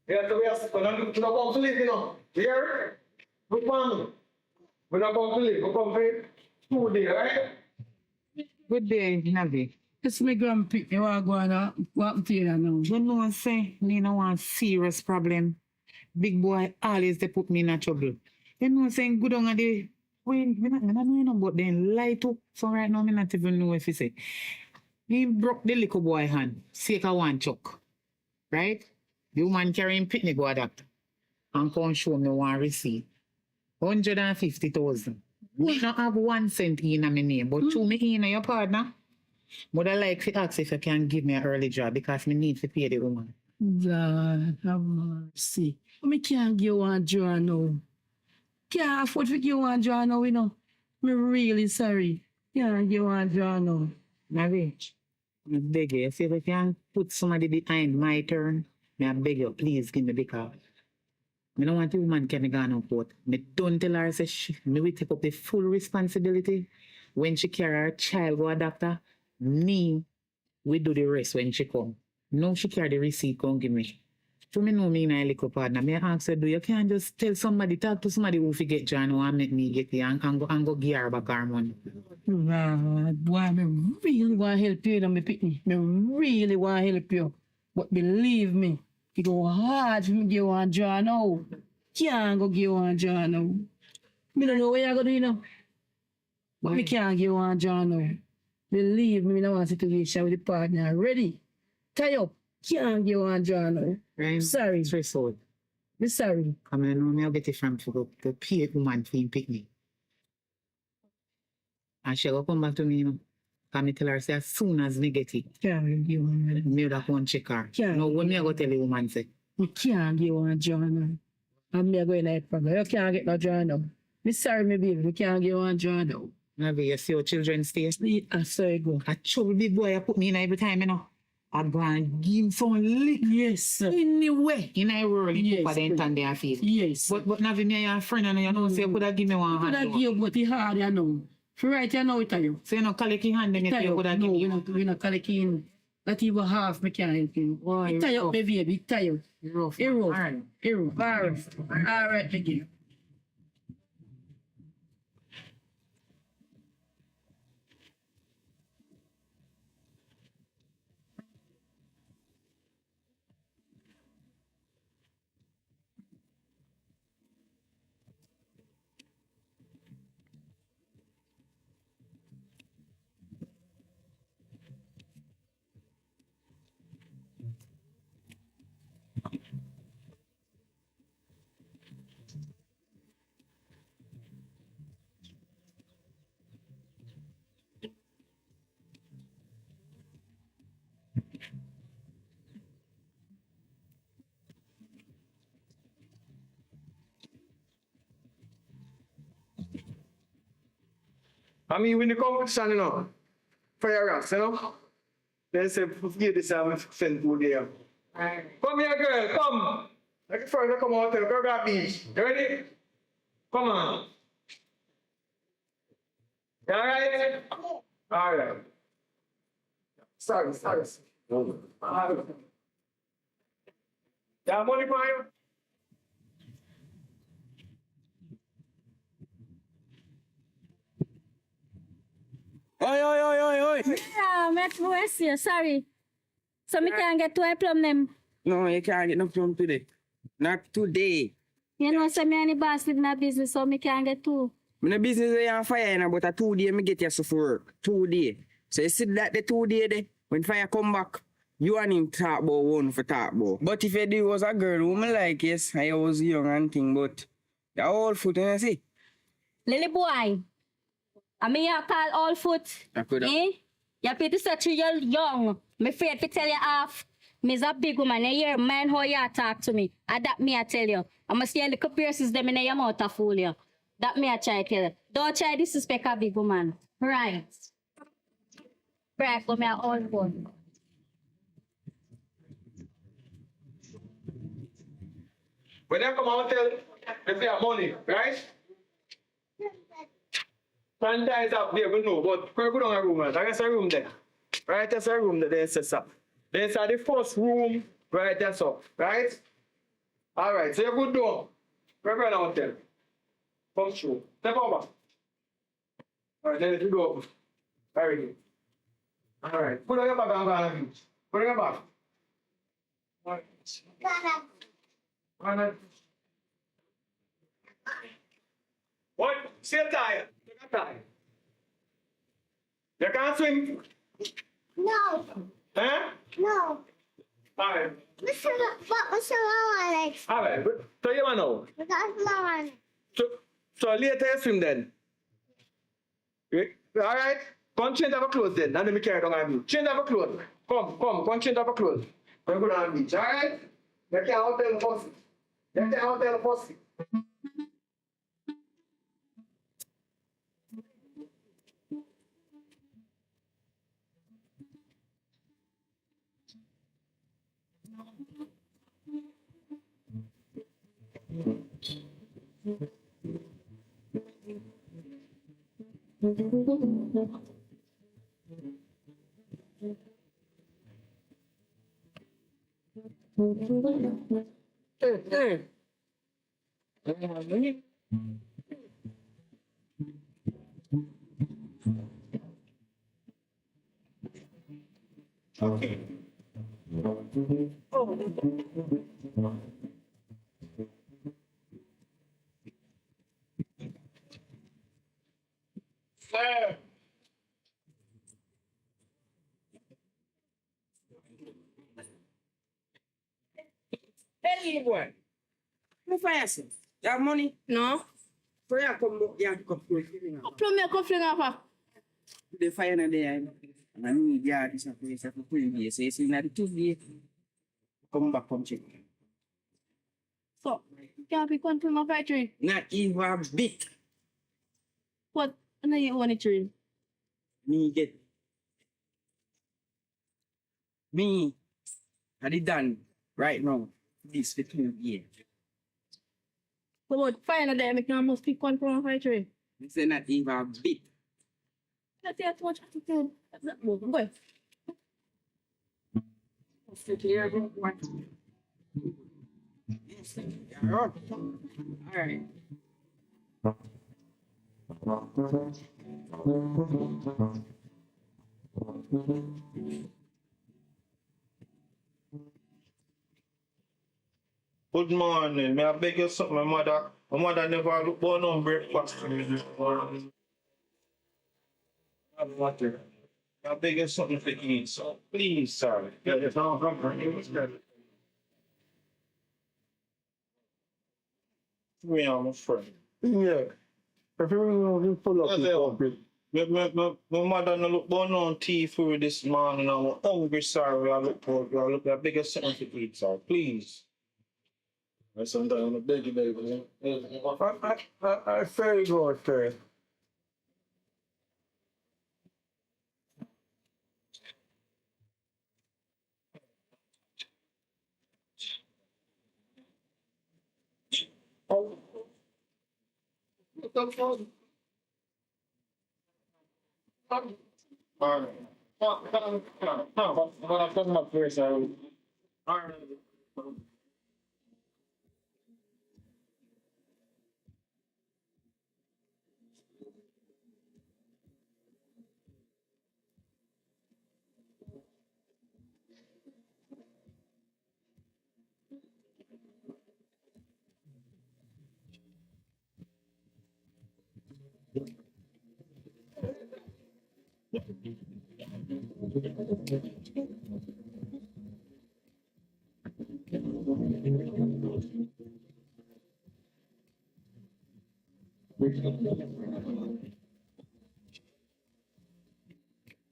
Yeah, so we're not going to leave, you know. Here, good one. We're not going to leave. We're going for 2 days, right? Good day, Navi. It's my grandpa. You are going to what to you now? You know, say, me no want serious problem. Big boy always they put me in a trouble. You know, saying good on the way, me not know about them lie to. So right now, me not even know if he say. He broke the little boy hand, sake of one chuck. Right? The woman carrying pitney go adapt. And come show me one receipt. 150,000. We not have 1 cent in my name, but to me in your partner. But I like to ask if you can give me an early job because me need to pay the woman. God have mercy. I can't give one draw now. Can't afford to give one draw now, you know. I'm really sorry. Can't give one draw now. Navi, I beg you, if you can put somebody behind my turn, I beg you, please give me the car. I don't want the woman can go on court. I don't tell her, say, me will take up the full responsibility. When she carry her child go a doctor, me, we do the rest when she come. No, she carry the receipt, come give me. So me know me in a little partner. Me ask her, do you can't just tell somebody, talk to somebody who forget John and make me get there and go give her back her money. God, boy, I really want to help you, me pick me. I really want to help you. But believe me, it go hard for me to give one draw now. Can't go give one draw now. Me don't know what you're going to do, you know. But me can't give one draw now. Believe me, I want situation with the partner. Ready? Tie up. Can't give one draw now. Right? Sorry. Stress out. Me sorry. Come on, me I'll get it from the pay woman for him pick me. And she will come back to me, you know. Can me tell her say as soon as me get it, Can't give one. me would have one check her. Can't. No, when me I go tell the woman say, You can't give one draw now. And me going to problem. You can't get no draw now. Me sorry, me baby. You can't give one draw now. maybe you see your children stay. I saw you go. A trouble big boy I put me in every time, you know. I go and give him some lick. Yes, sir. Anyway, in a world, Yes, but then turn their face. Yes. But Navi, me your friend, and you know, say you could have give me one Could hand. I give, but it's hard, you know. For right, you know it, you. So you know, collect your hand, then you say you could have No, give me. we're not collecting. Not even half, me can't help you. Why, It tie you up, rough. my baby. It tie up. Rough. It rough. Alright. It rough. All right, me give. I mean, when you come standing up for your rocks, you know, they say, forget this, I'm sent to there. Come here, girl, come. Like the first come out there, go grab beach. You ready? Come on. You all right? All right. Sorry. You have money for you? Oi. Yeah, Max West here, sorry. So me can't get to a plum them. No, you can't get no plum today. Not today. You know, so me and the boss live in a business, so me can't get to. I'm in a business where you're on fire, now, but a 2 day, me get you for work. 2 day. So you see that the 2 day there, when fire come back, you and him talk about one for talk about. But if you do was a girl who me like, yes, I was young and thing, but the old foot, you see? Lily boy, I mean you call all foot. I could have. Eh? You pity such you're young. Me afraid to tell you off. Me's a big woman. You hear mind how you talk to me. And that me I tell you. I must hear little pierces them in your mouth to fool you. That me I try to tell you. Don't try disrespect a big woman. Right. Right, for me a old one. When they come out, tell if they have money, right? Franchise up there, we know, but we go down a room, right? That's a room there. Right, that's a room that they set up. There's the first room, right, that's up, right? All right, so you go down. We're going out there. Come through. Step over. All right, then you go up. Very good. All right, put on your back and go on the beach. Put on your back. All right. What? Still tired? You're not tired. You can't swim? No, Huh? no. All right. Mr. Mama, Alex. All right. So you want to know? That's Mama. So later you swim then. All right. Come change our clothes then. And then we carry down our beach. Change our clothes. Come change our clothes. We're going on the beach. All right? You can't hotel the pussy. You can't hotel the pussy. Hey, little boy. No fire, sir. You have money? No? So you come back, you have to come to the Plum me come fling off. The fire in there. And I need you this place for 3 days. So you see, not 2 days. Come back, come check. So, can't be control my factory. Not even a bit. What? I know you want it train. Me get. Me. I did done right now. This for 2 years. So what? Fine a day, I can almost pick control my factory. It's not even a bit. That's too much to do. Boy. Alright. Good morning. May I beg you something, my mother? My mother never look born on breakfast for me this morning. I have water. I beg you something to eat, so please, sir. Yeah, it's not from me, I'm a friend. Yeah. If you really pull up the coffee. My mother no look born on tea for this morning. I'm hungry, sir. I beg you something to eat, sir. Please. I sometimes I'm a big baby. I very good, sir.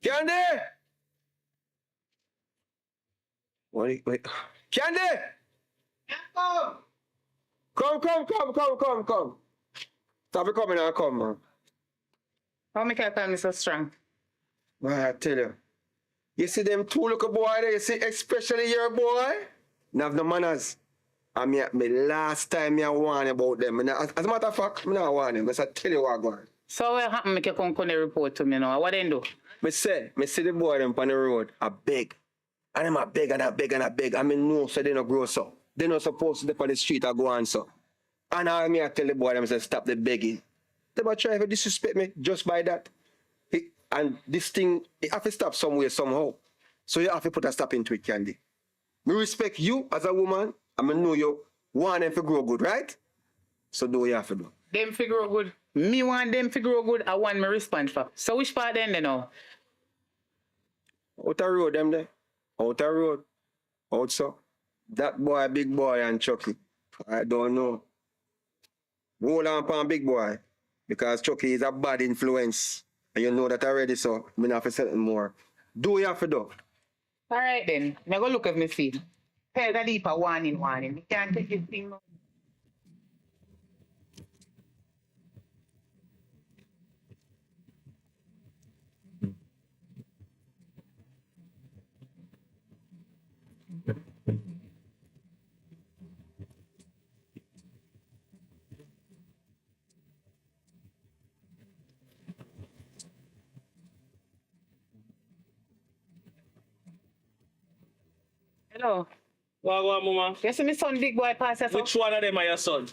Candy! Wait. Candy! Come. Stop it coming and come, man. How me can call me so strong? Well, I tell you. You see them two little boy there, you see, especially your boy? They have no manners. I mean, me last time I warn about them. As a matter of fact, I not warn them. I tell you what going on. So what happened make you come report to me now? What they do? Me see the boy them on the road, I beg. And them I beg. I mean, no, so they no grow so. They not supposed to be on the street or go on so. And I tell the boy them say stop the begging. They might try to disrespect me just by that. And this thing, it have to stop somewhere, somehow. So you have to put a stop into it, Candy. Me respect you as a woman. I mean, know you want them to grow good, right? So do what you have to do. Them to grow good. Me want them to grow good. I want me respond for. So which part then they know? Out the road, them there. Out the road. Out so. That boy, big boy, and Chucky. I don't know. Hold on upon big boy. Because Chucky is a bad influence. And you know that already, so I have to say something more. Do what you have to do. All right then. Now go look at me see. Tell the deeper warning. You can't take this thing. Hello. What, mama? You see my son, big boy, pass us. Which one of them are your son?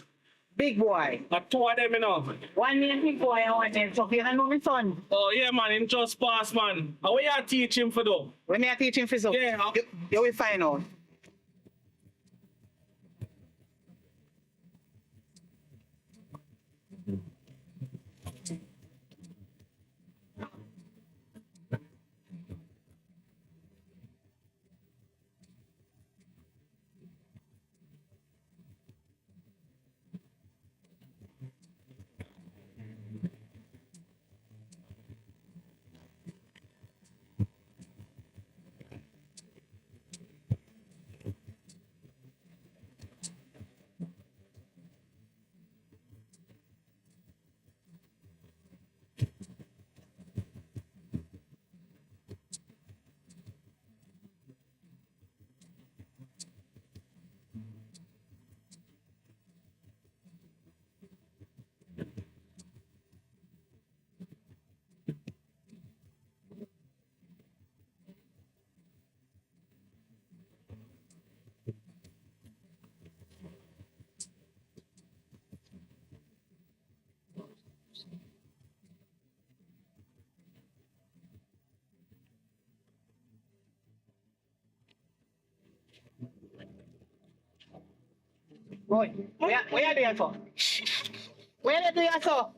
Big boy. Two of them, you know. One name big boy and one name Chucky. You don't know my son. Oh, yeah, man. Him just pass, man. How will you teach him for do? When I teach him for so. Yeah. You will find out. Boy, where you doing for? Where you doing so?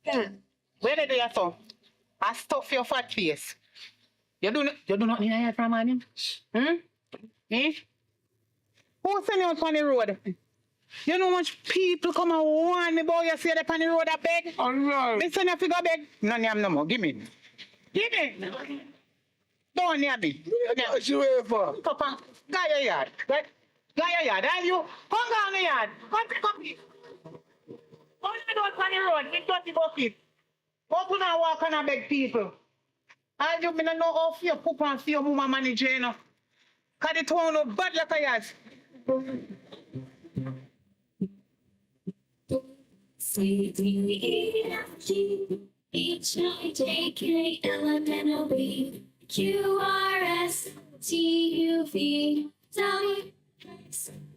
Where you doing so? I stuff your fat face. You do not need a head from man. Eh? Who send you out on the road? You know how much people come and warn me about you see that on the road I beg? Oh no. Listen if you go beg. No, no more. Give me. Give me. Don't near me. What you waiting for? Papa, go your yard. Right? Go your yard. Are you? Come down the yard. Come pick up it. Come on the road. Get dirty bucket. Open and walk and beg people. I you me no know how fear poop and fear woman manager, you know. Cause it won't no bad like a yas. C-D-E-F-G-H-I-J-K-L-M-N-O-B Q-R-S-T-U-V W-X-Y-N-C.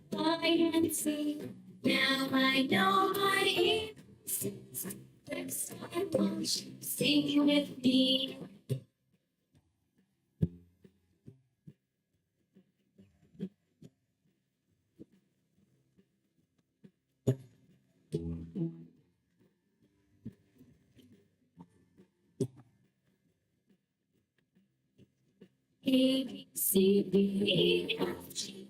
Now I know my ABCs. Next time, won't you sing with me? A, B, C, D, E, F, G.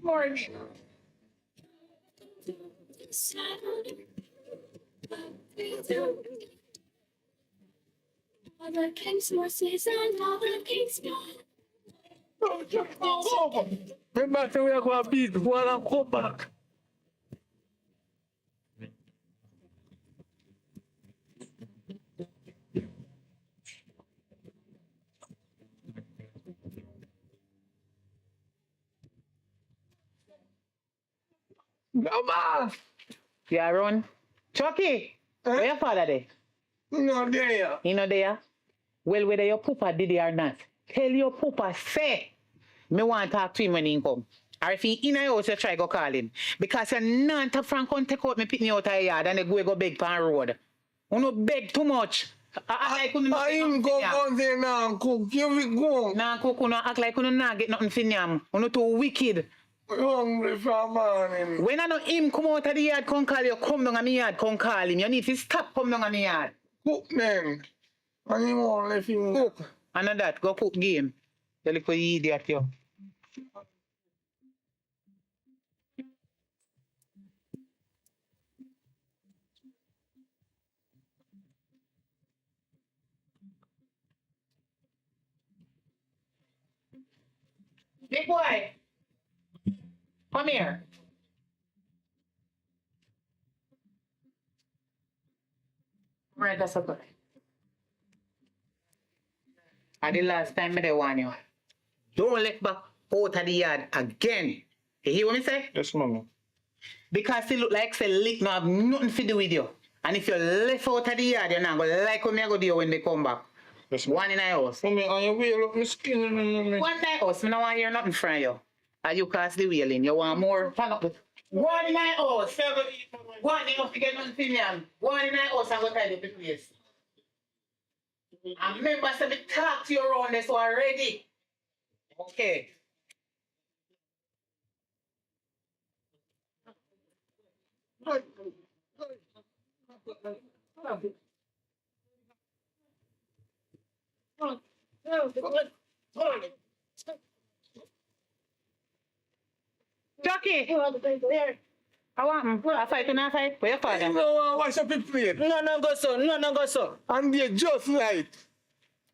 Morning. All the king's horses and all the king's men. Remember, say we are going to beat before I come back. Come on. Yeah, run. Chucky, where your father there? No there. He not there? Well, whether your papa did it or not, tell your papa say, me want to talk to him when he come. Or if he in a house, you try go call him. Because you're not a Frank come take out me pick me out of the yard and they go beg pan road. You no beg too much. I him go there now and cook. You will go. Nah, cook, you no act like you not get nothing for yam. You no too wicked. Hungry for morning. When I know him come out of the yard, come call you, come down on me yard, come call him. You need to stop come down on me yard. Cook then. And you won't let him cook. I know that. Go cook game. You little idiot, you. Big boy. Come here. Right, that's okay. And the last time I warn you, don't let back out of the yard again. You hear what me say? Yes, mommy. Because it look like say lick no have nothing to do with you. And if you left out of the yard, you're not gonna like what me go do when they come back. Yes, one in a house. Mommy, on your wheel up my skin. One in a house, me no want hear nothing from you. And you cast the wheeling. You want more? One in a house. One they must get nothing from me. One in a house and go tidy the place. And remember, say me talk to you around this already. Okay. Jockey! I want I fight and I fight. Where your father? No, wash up your plate. No, go so. No, go so. And they just right.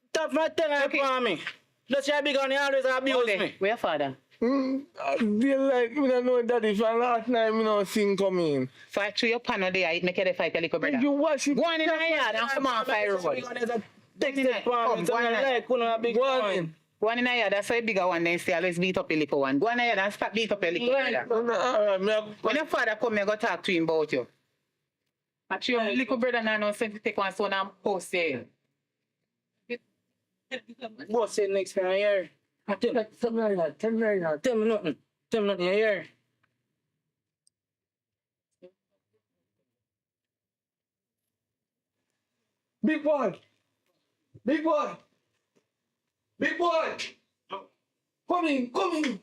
Stop my tongue for me. Just your big on you always abuse me. Where your father? They like, me don't know that if I last night, me don't sing come in. Fight through your panel there, it make you fight your little brother. You wash it. Go on in the yard and come on fire road. Take it for me. So I like when I big one. Go on in the yard, that's why bigger one then say always beat up the little one. Go on in the yard and stop beat up your little brother. When your father come, you go talk to him about you. Actually, your little brother now knows to take one son and post there. What's it next time here? Tell me that. Tell me that. Tell me nothing. Tell me nothing. You hear? Big boy. Big boy. Big boy. Come in. Come in.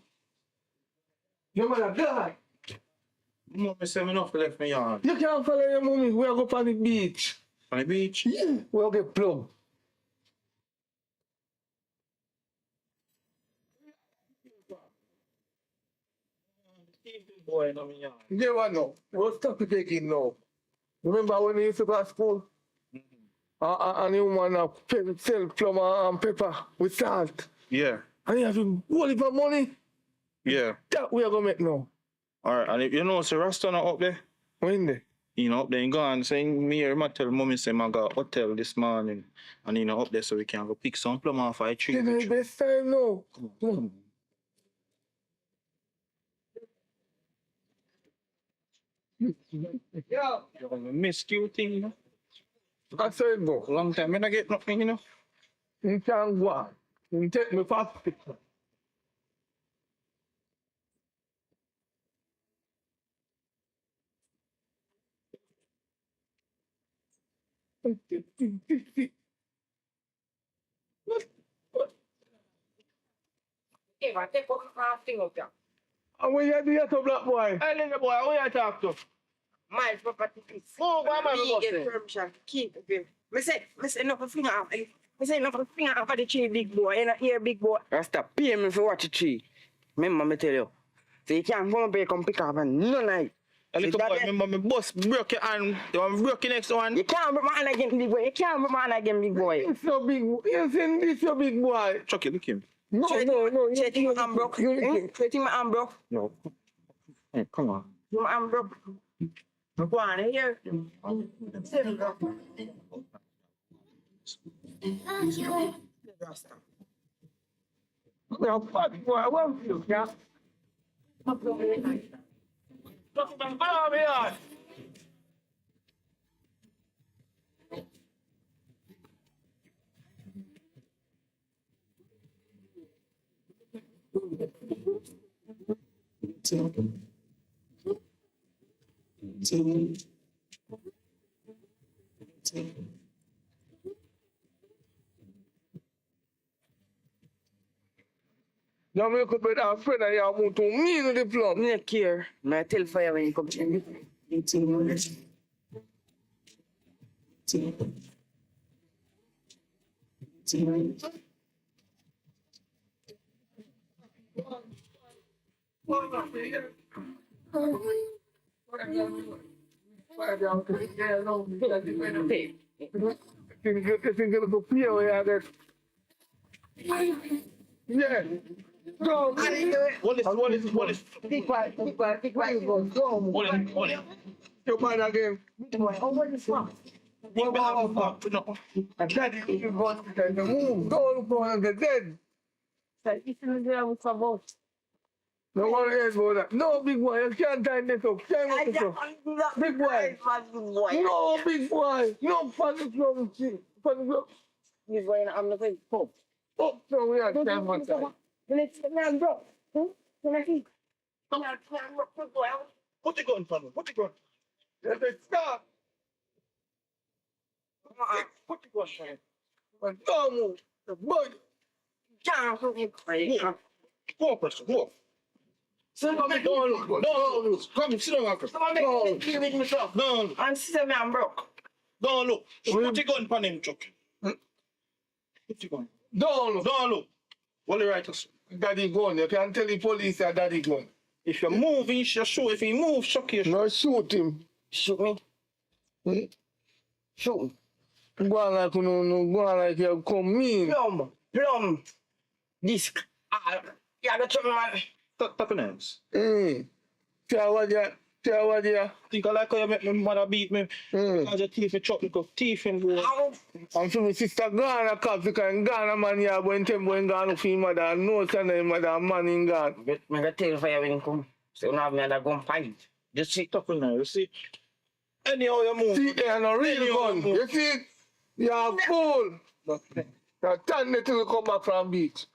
Your mother die. Mommy say me not left me yard. You can't follow your mommy. We are go on the beach. On the beach? Yeah. We are get plum. Boy, no me yard. You never know. We'll stop taking now. Remember when we used to go to school? And the woman sell plum and pepper with salt. Yeah. And you have to hold it for money. Yeah. That we are going to make now. Alright, and if you know, say Rasta not up there. When they? You know, up there in gone saying me here, I tell mommy say I got hotel this morning. And you know, up there so we can go pick some plum off a tree. It's the best time now. Come on. Yeah. You're gonna miss cute thing, you know. I said go. Long time I don't get nothing, you know. You can't go on. You take me fast picture. Eva, take what thing up there. And when you do that to black boy? Hey, little boy, who you talk to? My property is. Oh, why am I We get busting? permission to keep it. Me say enough of finger off. Me say enough of finger off of the tree, big boy. You know, here, big boy. Rasta, pay me for watch the tree. Remember me tell you. So you can't come up here, come pick up and none of it. A little boy, remember me bust broke your hand. You want me broke your next one? You can't break my hand again, big boy. You can't break my hand again, big boy. It's your big boy. You see this your big boy. Chucky, look him. No. You think my hand broke? You think my hand broke? No. Hey, come on. My hand broke. Go on, here. Rasta. Now, fuck boy, I want you, yeah? Talk about follow me yard. Now me could be that friend and you want to me with the plum. Me care. Me tell fire when you come in. Yeah. Go. What is? Be quiet. Go. Hold it. Your man again. Oh, what is wrong? No. And daddy, you go to the moon. Go look for the dead. No one else about that. No, big boy, you can't tie this up. Can't make it up. Big boy. No, big boy. No, for the club. For the club. He's going to the place. Pop. Oh, so we are time one time. Let's get man, bro. Can I see? Put the gun for me. Put the gun. Let it start. Put the gun for me. But don't move. The boy. Go, person. Go. Don't look. Come, sit down, Uncle. No. I'm still man, bro. Don't look. Put the gun for him, Chuck. Put the gun. Don't look. Don't look. What the writers? Daddy gone. You can't tell the police that daddy gone. If you're moving, you shoot. If he moves, Chuck you. No, shoot him. Shoot me. Hmm? Shoot me. Go on like you know, go on like you come mean. Plum. Disc. Yeah, that's what man. Tap in hands. Tell what you. Think I like how you make my mother beat me. Because your teeth are chopped because teeth in bro. I'm from my sister Ghana cop because in Ghana man yeah when tempo in Ghana for him mother no son of mother man in Ghana. But I got tell fire when you come. So you don't have me under gun fight. Just sit up in there, you see. Anyhow you move. See there no real gun. You see it? You're a fool. You turn it till you come back from beach.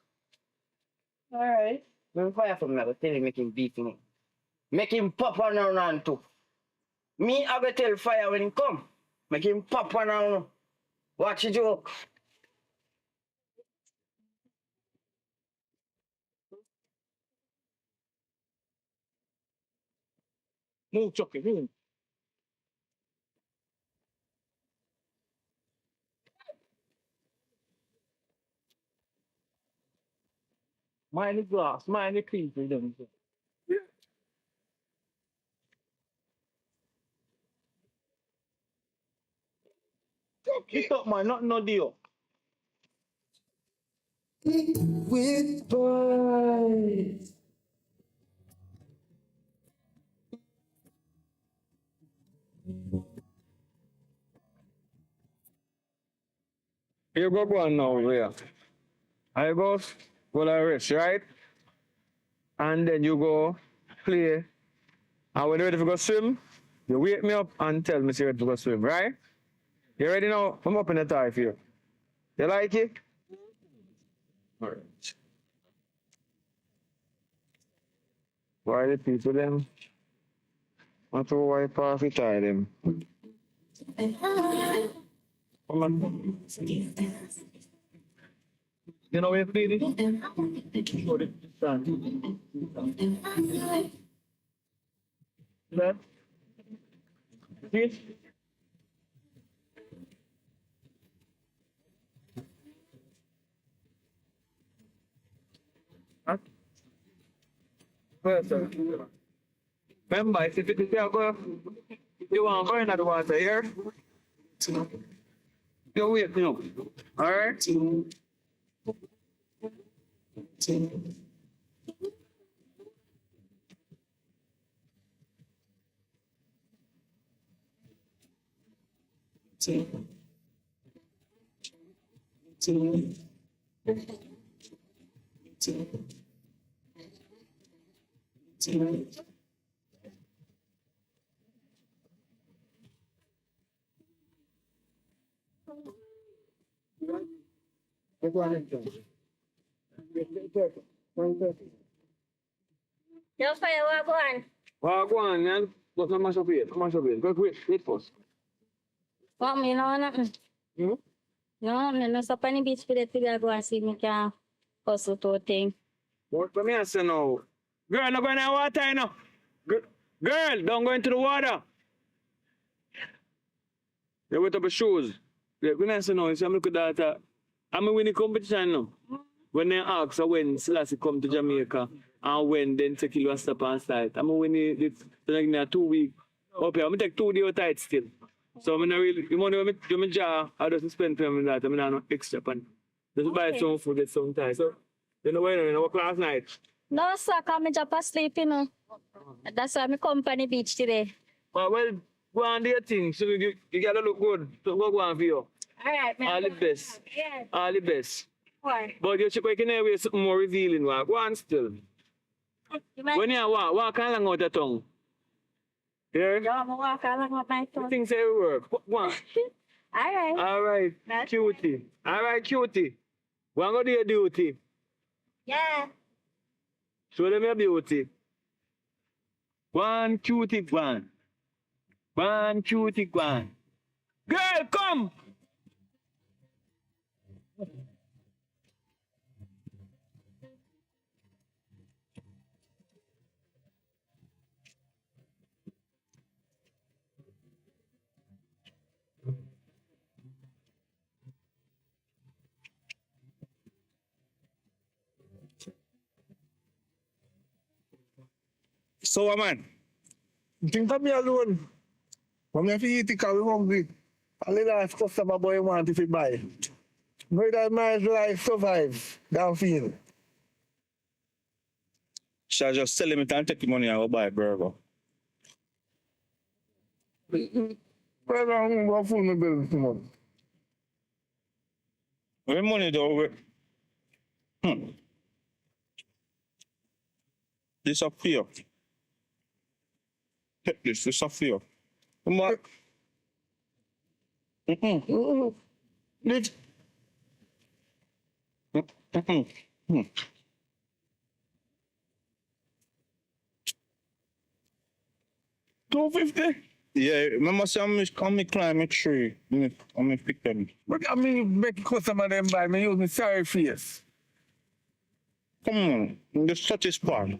Alright. When fire from me, I go tell him make him beat me. Make him pop one around too. Me, I go tell fire when he come. Make him pop one around. Watch it joke. Move, Chucky, move. Mind the glass, mind the crease, them. Get up, man, not no deal. With boys. You go on now, yeah. I go the rest, right? And then you go play. And when you're ready to go swim, you wake me up and tell me you're ready to go swim, right? You ready now? I'm up in the tie for you. You like it? Alright. Why the people them? Want to wipe off the tie them? Come on. You know where you play this? Show the stand. Left. See? Huh? Well, sir. Remember, if you go, you want to go in the water here, you wait me up. Alright? Yo, fire, what going? Well, go on, man. Let's not mash up here. Mash up here. Go wait first. What me know nothing? Hmm? No, me no stop on the beach for the to go and see me can hustle to a thing. What me I say now? Girl, not going in the water, you know. Girl, don't go into the water. You wet up your shoes. When I say no, you see, I'm looking at that. I'm winning competition now. When they ask when Selassie come to Jamaica and when then take you a step on site. I'm winning this like 2 weeks. Okay, I'm take 2 days tight still. So I'm not really the money when I jar, I just spend for me that. I'm not no extra pan. Just buy some food, get some time. So you know when I work last night. No, sir, come just asleep, you know. That's why I come on the beach today. Well, go on do your thing. So you gotta look good. So go on for you. Alright, man. All the best. Yeah. All the best. Why? But you check can wear something more revealing. Go on still. When you walk along out the tongue. Yeah? Yeah, I'm walk along with my tongue. Things say work. Go on. Alright. Alright, That's cutie. Alright, cutie. Go and go do your duty. Yeah. Show them your beauty. One cutie, one. One cutie, one. Girl, come! So, man, think of me alone. When I eat it, I'm hungry. A little ask customer boy want if he buy. Whether my life survive, down feel. Shall I just sell him it and take the money and go buy a burger? Well, I'm going to fool my bill tomorrow. Where money though? This up here. Take this up here. Come on. This, 250? Yeah, remember say I'm climb a tree. I'm pick them. But I mean, make customer them buy me use me sorry face. Come on, just satisfy.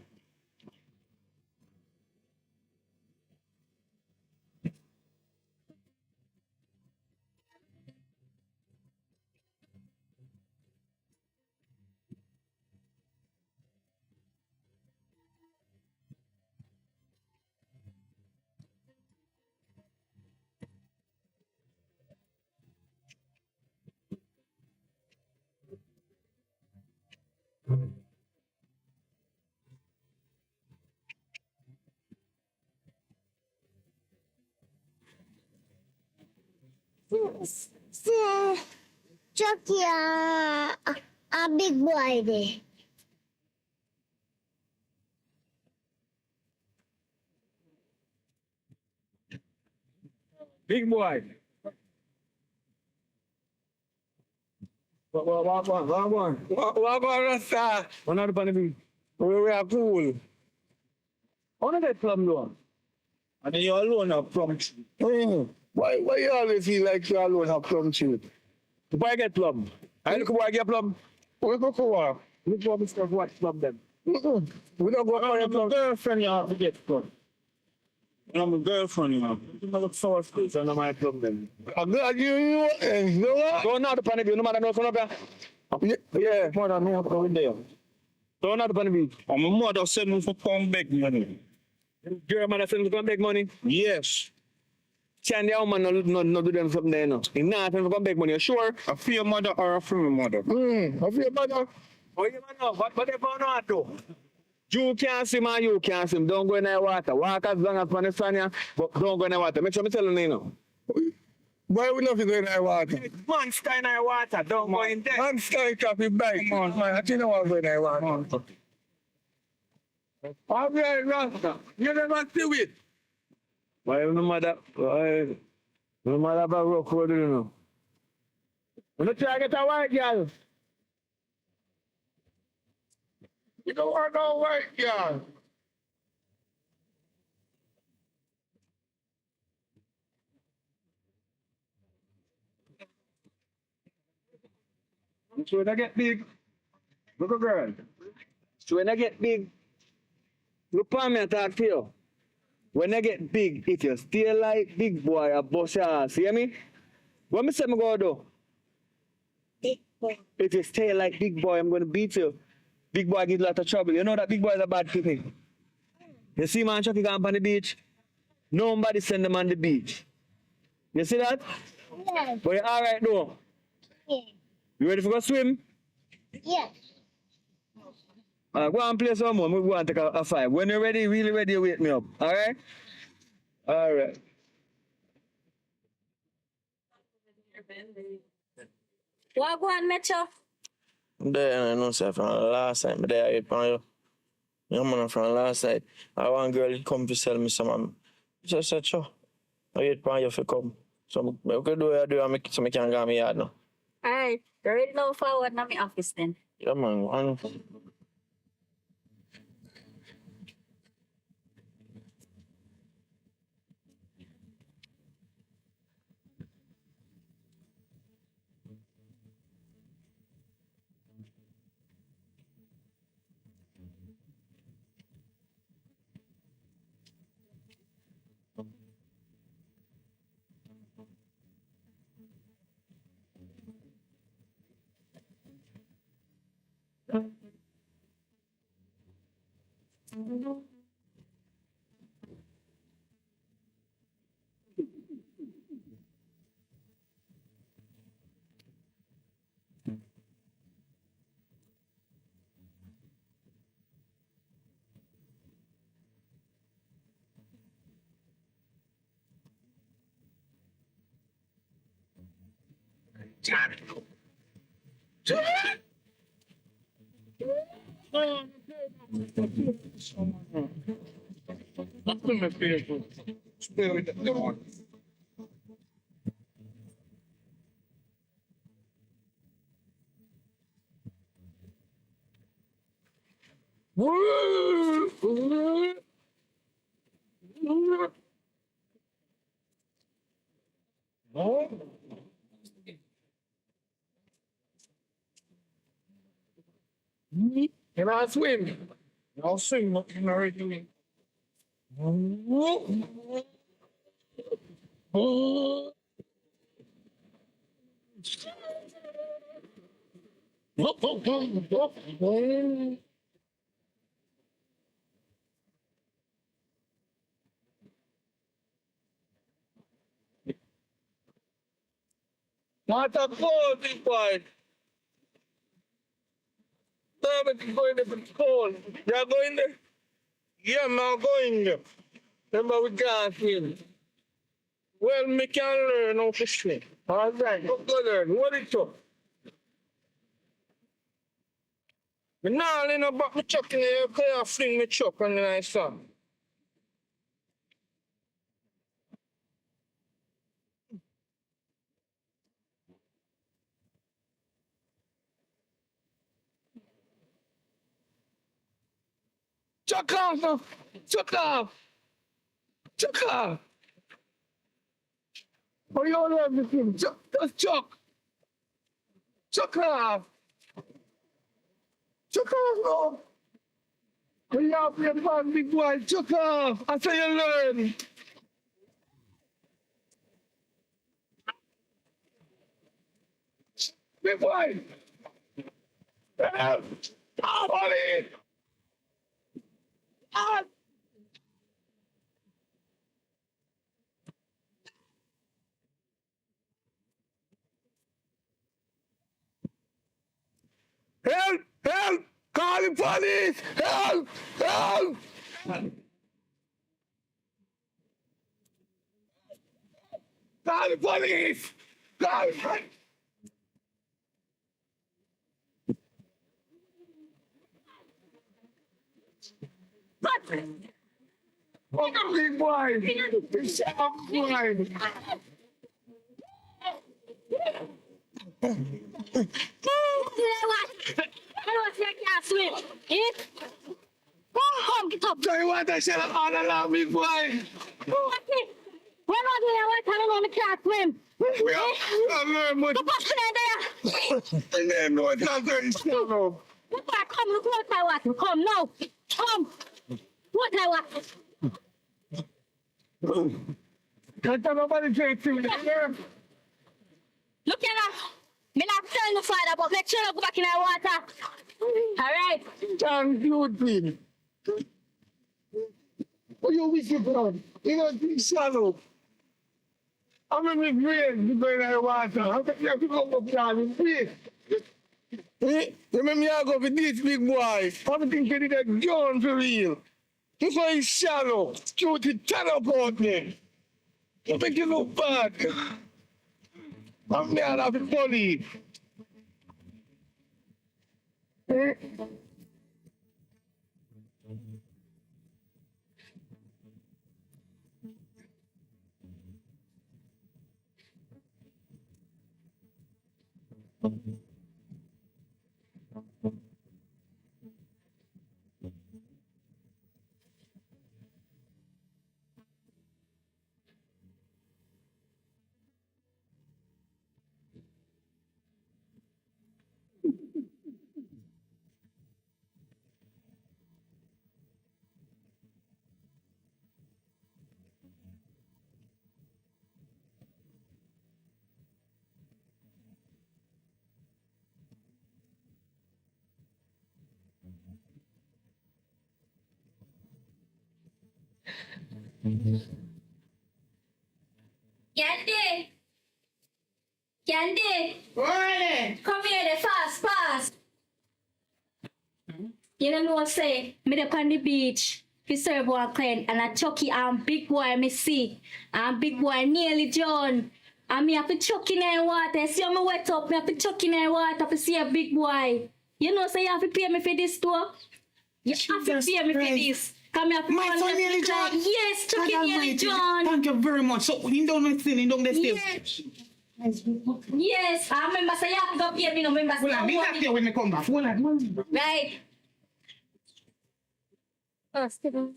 So, Chucky, a big boy there. Big boy. Walk on, Rasta. One out upon the beach. We are cool. How do that plum though? And then you alone have plum tree. Why you always feel like you alone have plum tree? The boy get plum. I look boy get plum. We go for what? Look for Mr. What plum them. We don't go for your plum. Girlfriend you have to get plum. I'm a girlfriend, you know. You know look sour space and my plum them. I'm glad you know what? Don't out upon the beach, no matter no from up here. Yeah. More than me have to go in there. Don't out upon the beach. And my mother send me for come back money. Your mother send me to come beg money. Yes. Can the woman no do them something there no? If not, if come beg money, you sure? A for your mother or a for my mother? I feel better. Oh, you man know, what they found out to? You can't swim and you can't swim. Don't go in the water. Walk as long as man is on you, but don't go in the water. Make sure me tell you now. Why we not go in the water? Monster in the water, don't go in there. Man, start traffic bike. Come on, man. I think I want to go in the water. All right, Rasta. You never do it. Why no matter about rock road, you know. You not try to get a white girl. You don't want no white girl. So when I get big, look a girl. So when I get big, look for me and talk to you. When I get big, if you stay like big boy, a bust your ass. See me? What me say me go do? Big boy. If you stay like big boy, I'm gonna beat you. Big boy get a lot of trouble. You know that big boy is a bad people. You see man Chucky gone on the beach? Nobody send them on the beach. You see that? Yes. But you alright though? Yeah. You ready for go swim? Yes. Go and play some more. We go and take a five. When you're ready, really ready, you wake me up. Alright? Alright. What go on, Metro? There, I know, sir, from the last time, but there I hit on you. Your man from the last night. I want girl to come to sell me some. Just said, sure. I hit on you if you come. So, I could do what I do and make so I can go me yard now. Alright, right now forward na my office then. Yeah, man. One. Can I swim? I'll swim, but you know doing. What a cold, big boy. Damn it, going to be cold. You're going there? Yeah, I'm going there. Remember, we can't swim. Well, me can learn how to swim. All right, go learn. What is up? Me nah lean about me chuck in the air, I fling me chuck and then I stop. Chuck off, no. Chuck off. Chuck off. Oh, you all have the thing. Chuck, just chuck. Chuck off. Chuck off, no. You have your man, big boy. Chuck off. I say you learn. Big boy. Help. Ollie. Help. Help! Help! Call the police! Help! Help! Call the police! Call the police! What a big boy! It's a boy! Swim. It? Come, get up. Tell you what, I said all along, big boy! We're not doing what I can't swim. We are learn much. Go back to there. And then no, it's not very shallow. Look back, come, look what I want. Come now. Come. What I want. Can't tell nobody to see me. Look here now. Me not telling the father, but make sure you go back in the water. All right. Thank you, Dean. Oh, you wicked man. You know, it's shallow. I'm in the grave, you go in the water. How can you have to come up here and play? Remember, I go with this big boy. I'm thinking it's a gun for real. This one is shallow. Shoot it, turn up out there. You make it look bad. I'm mad at the police. Candy. Candy. Morning. Come here, the fast. You don't know what say? Me up on the beach. We serve one client and a Chucky and big boy me see. And big boy nearly John. And me have to chuck in the water. See how me wet up. Me have to chuck in the water to see a big boy. You know, so you have to pay me for this too. You have to pay me for this. Come here, My son nearly John. Yes, Chucky nearly John. Thank you very much. So, you don't listen, you don't listen. Yes, I remember say you have to go pay me, no remember. Well, I need that there when they come back. Well, Right. Oh, still.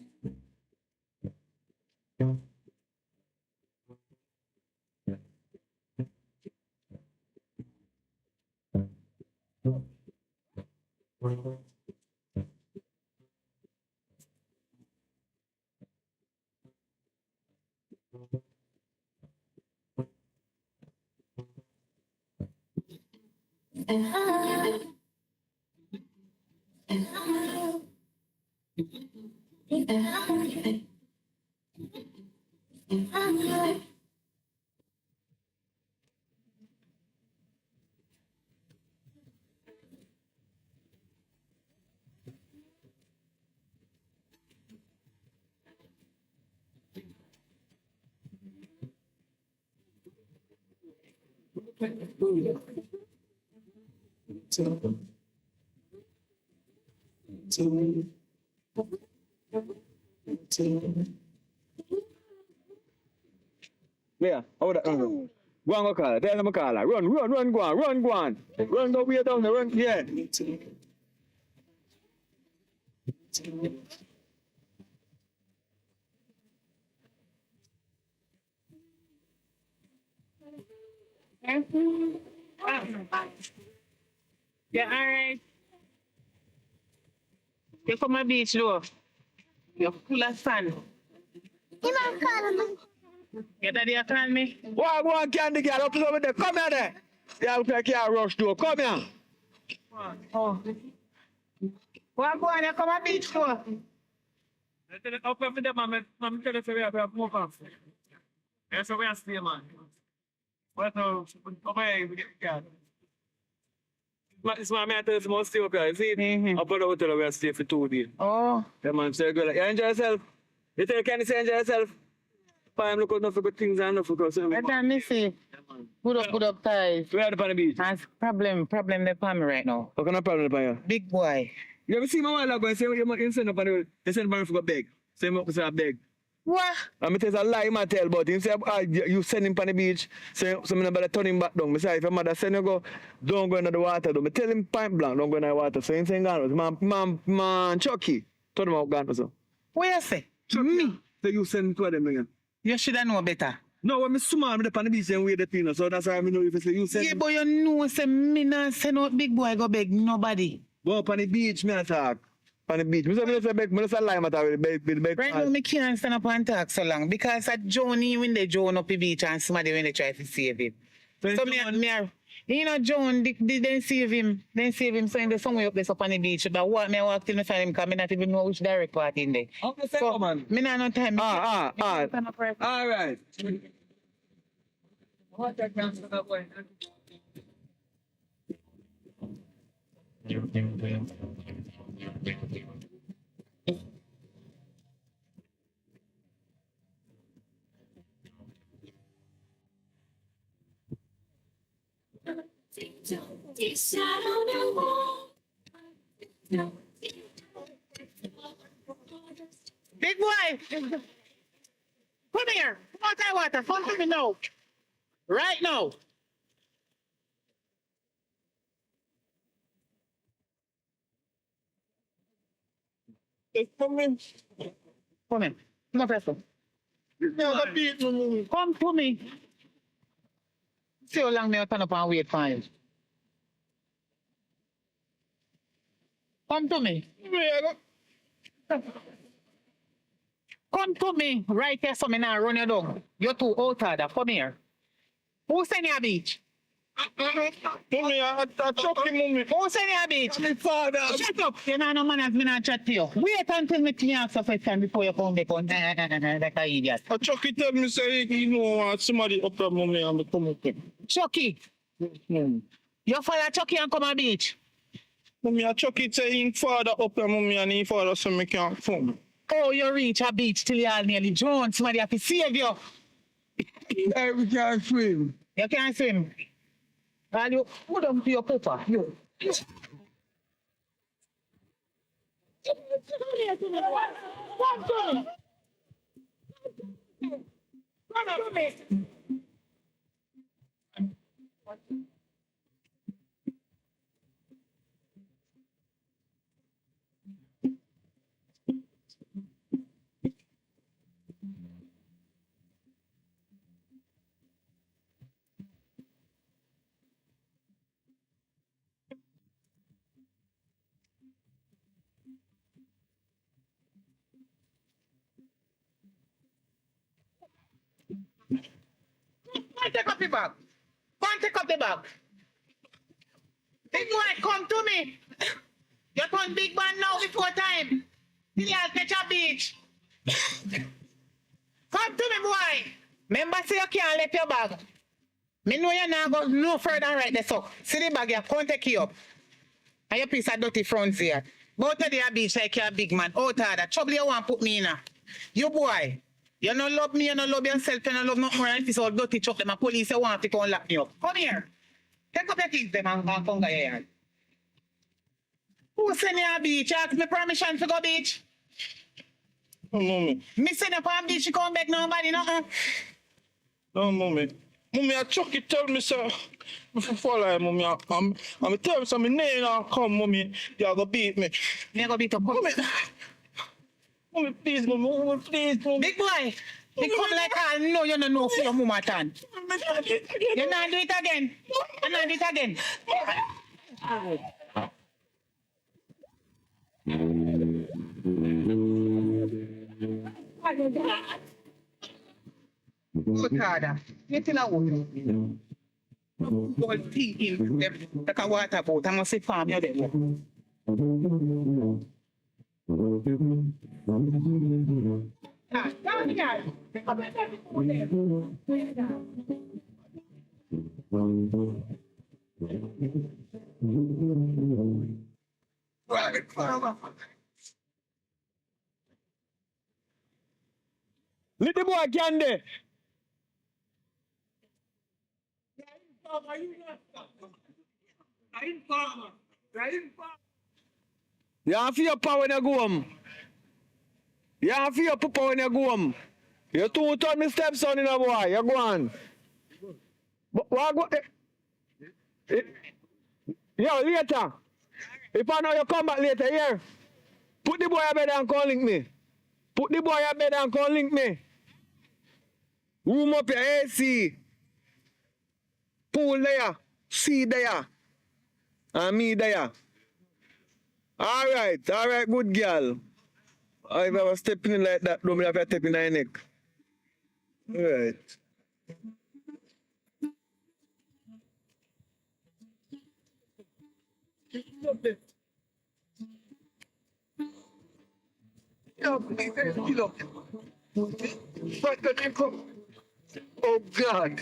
Yeah, how that? Go on, go call her. Tell them to call her. Run, go on, go on. Run the way down there, run, yeah. Yeah, all right. You come on beach, though. You're full of sand. Your daddy a call me. Go on, candy girl, up over there. Come here there. Yeah, look like you are rush door. Come here. Oh. What go on, you come on beach, though. Up over there, man. Man, tell us we have more conflict. Yeah, so we are stay, man. What no? Over here, we get cat. It's my man tells me to stay up here. You see it? Up at the hotel, we are stay for 2 days. Oh. Yeah, man. So you go like, you enjoy yourself. You tell Kenny say enjoy yourself. Fine, look out not for good things and not for good. I don't miss it. Good up, guys. We are on the beach. Has problem they find me right now. What kind of problem upon you? Big boy. You ever see my while ago and say you send up on the, you send up on for beg. Say him up say I beg. What? And me tell a lie, I tell, but him say, you send him on the beach, say, so me better turn him back down. Me say, if your mother send you go, don't go into the water. Me tell him point blank, don't go in the water. So him saying, man, Chucky, turn him out, gone. So. What you say? Me? So you send to them again. You should have known better. No, when me small, me on the beach and wait the thing, so that's why I know if you say you send. Yeah, but you know, say me not send out big boy go beg nobody. Go up on the beach, me attack. On the beach. Me say beg, me say lie, matter with beg. Right now, me can't stand up and talk so long because at Johnny when they Joan up the beach and somebody when they try to save him. So me, you know, John, they save him. Then save him, so there's somewhere up there up on the beach. But what me walk till me find him because me not even know which direct part in there. Okay, so, man. Me not no time. All right. What that comes to that way? Big boy! Come here! Come on, that water. Come to me now. Right now. Come in. Come in. Come on, Presto. Come to me. See how long me turn up and wait for you. Come to me. Come to me. Right here, so me now run you down. You're too out of that. Come here. Who send you a beach? Mommy, I chuck him, mommy. Who send you a beach? My father. Shut up. You know no man has been a chat to you. Wait until me ask a question before you come back on. Like an idiot. Chucky tell me say he know somebody up there, mommy, and me come up there. Chucky. You follow Chucky and come on beach. Mommy, Chucky say he father up there, mommy, and he father so me can't come. Oh, you reach a beach till you all nearly drown. Somebody have to save you. Hey, we can't swim. You can't swim. And you put them to your papa. You. Take up the bag. Go and take up the bag. Big boy, come to me. You turn big man now before time. Till you catch a beach. Come to me, boy. Remember, say you can't let your bag. Me know you not go no further right there, so. See the bag, you can't take you up. And your piece of dirty front there. Go to the beach like you're a big man. Out of that. Trouble you want to put me in. You boy. You don't love me, you don't love yourself, you don't love nothing more than this all dirty chuck. Them a police you want to come lock me up. Come here. Take up your things them and come go here. Who send you a beach? Ask me permission to go beach. No, mommy. Me send you on beach, you come back nobody, nothing. No, mommy. Mommy, I Chucky tell me, sir. Before follow mommy, I'm tell me, so my name not come, mommy. You gonna beat me. Me gonna beat up. Mommy. Mommy, please, mommy, please, mommy. Big boy, you come like I know you don't know for your mama tan. You not do it again. You not do it again. Good harder. You still a woman. All thinking them like a water boat. I must say farm you there. Down here. Little boy candy. You have to your power when you go home. You have to your papa when you go home. You two turn me stepson in a boy. You go on. But what go? Yo, later. If I know you come back later, here. Put the boy a bed and come link me. Put the boy a bed and come link me. Room up your AC. Pool there. Sea there. And me there. Alright, good girl. If I was stepping in like that, don't have to step in my neck. Alright. Oh God.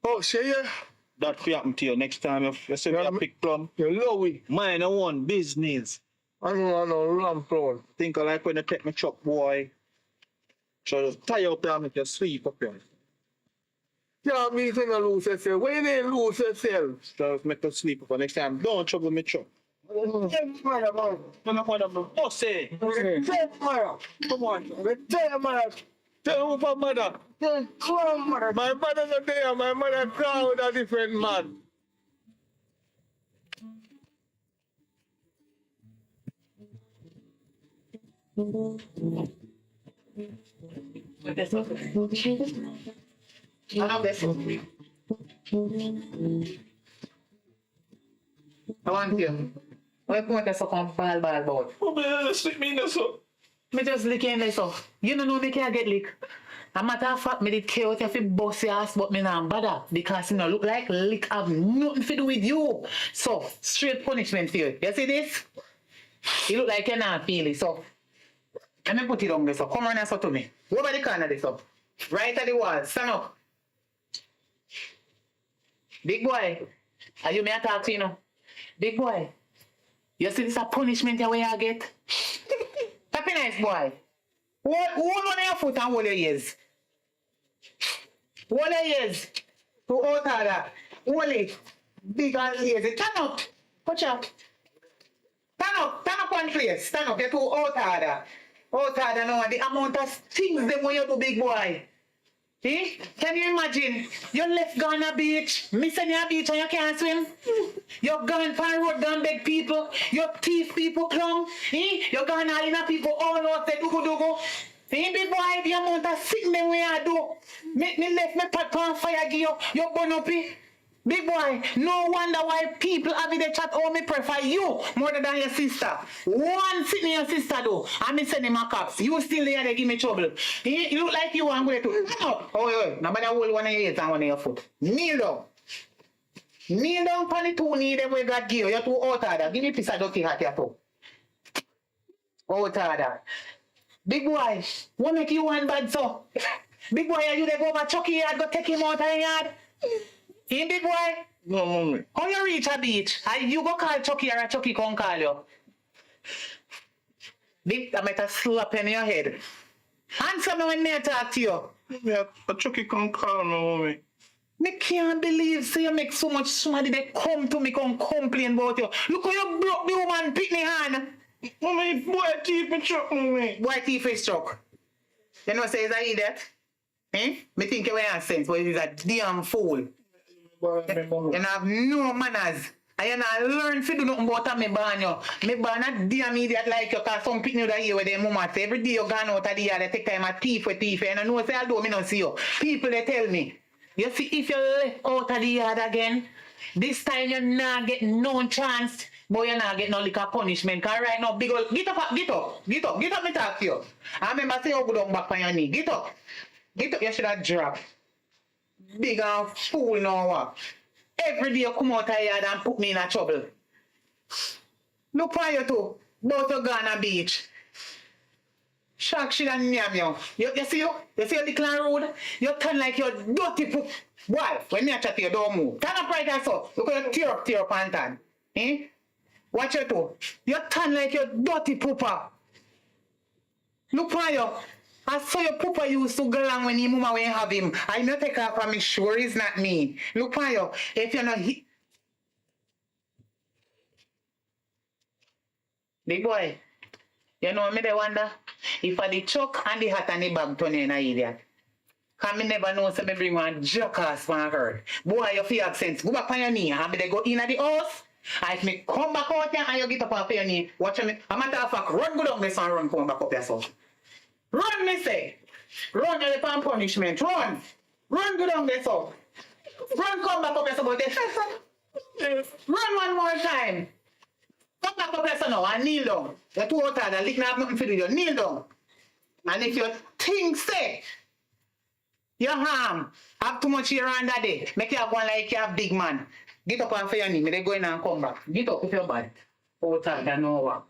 Oh, see ya. That could happen to you next time you see me a pick plum. You're lowy. Mine a one business. I don't want no lamp phone. Think I like when you take my truck, boy. So just tie you up there and make you sleep up here. Yeah, me think I lose yourself. Where they lose yourself? Just make you sleep up here. Next time, don't trouble my truck. Come on. Tell who for mother. My mother's not there. My mother cry with a different man. I want you. Why put us on ball board? Mommy, just stick me in the soup. Me just lick in there so. You don't know me can't get lick. A matter of fact, me did care what if you bust your ass, but me not bother because you know look like lick have nothing to do with you. So straight punishment for you. You see this? You look like you not feel it. So let me put it on there. So come on and so to me. Over the corner this up. Right at the wall. Stand up. Big boy. Are you me a talk to you now? Big boy. You see this a punishment where you get? Happy nice boy. Hold on your foot and hold your ears. Hold your ears. To out of that. Hold it. Big and lazy. Stand up. Watch out. Stand up. Stand up one place. Stand up. You're too out of that. Out of that now. The amount of things them when you do, big boy. Eh? Can you imagine? You left Ghana beach, missing your beach and you can't swim. You're gone pan road, gone beg people. You thief people clown. Eh? You're gone all in a people all out there, dugu. Eh, big boy, the amount of sitting them where I do. Make me left me pot on fire, give you burn up. Eh? Big boy, no wonder why people have in the chat, oh, me prefer you more than your sister. One sitting your sister though, and me send him a cops. You still there, they give me trouble. You look like you, I'm going to. No. Oh, nobody hold one of your hands and one of your foot. Kneel down. Kneel down on the two knee them we got give you. You're too out of that. Give me a piece of dirty hat here too. Out of that. Big boy, what make you one bad so? Big boy, are you there go over Chucky yard, go take him out of the yard? Him big boy? No, mommy. How you reach a beach? And you go call Chucky or Chucky come call you? Big, I might have slap in your head. Answer me when I talk to you. Yeah, Chucky can't call me, mommy. Me can't believe so you make so much somebody they come to me come complain about you. Look how you broke the woman picnic hand. Mommy, boy teeth in truck, mommy. Boy teeth is struck. You know say he's an idiot? Eh? Me think you have sense, but he's a damn fool. You have no manners. And you not learn to do nothing about me born you. Me born a damn idiot like you, cause some people that hear with their mama say every day you gone out of the yard, they take time a thief with thief. And I know say although me not see you. People they tell me, you see if you left out of the yard again, this time you not get no chance, but you not get no liquor punishment. Cause right now, big old, get up, me talk to you. I remember say you go down back on your knee. Get up, you should have dropped. Big and fool now what? Every day you come out of the yard and put me in a trouble. Look for you too, both to Ghana Beach. Shark shit and yam you. You see you? You see your little road? You turn like you're dirty poop. Why? When me a chat to you, don't move. Turn up right there so. Look at you tear up and turn. Eh? Watch you too. You turn like you're dirty pooper. Look for you. I saw your pooper used to go along when your mama went have him. I not take off from me sure it's not me. Look for you. If you're not big boy, you know me they wonder if I the chuck and the hat and the bag turn in a idiot. Cause me never know so me bring one jackass from her. Boy, you feel have sense. Go back on your knee and me they go in at the house. And if me come back out here and you get up off your knee, watch me. I'm matter of fact, run go down this and run come back up yourself. Run, me say. Run, you're the punishment. Run. Run, go down there, so. Run, come back up here, so. Run one more time. Come back up here, so now, and kneel down. You're too out of that. Lick not have nothing to do. You kneel down. And if you think, say, your harm, have too much here and that day, make you have one like you have big man. Get up off your knee. Me they go in and come back. Get up if you're bad. Out of that, no one.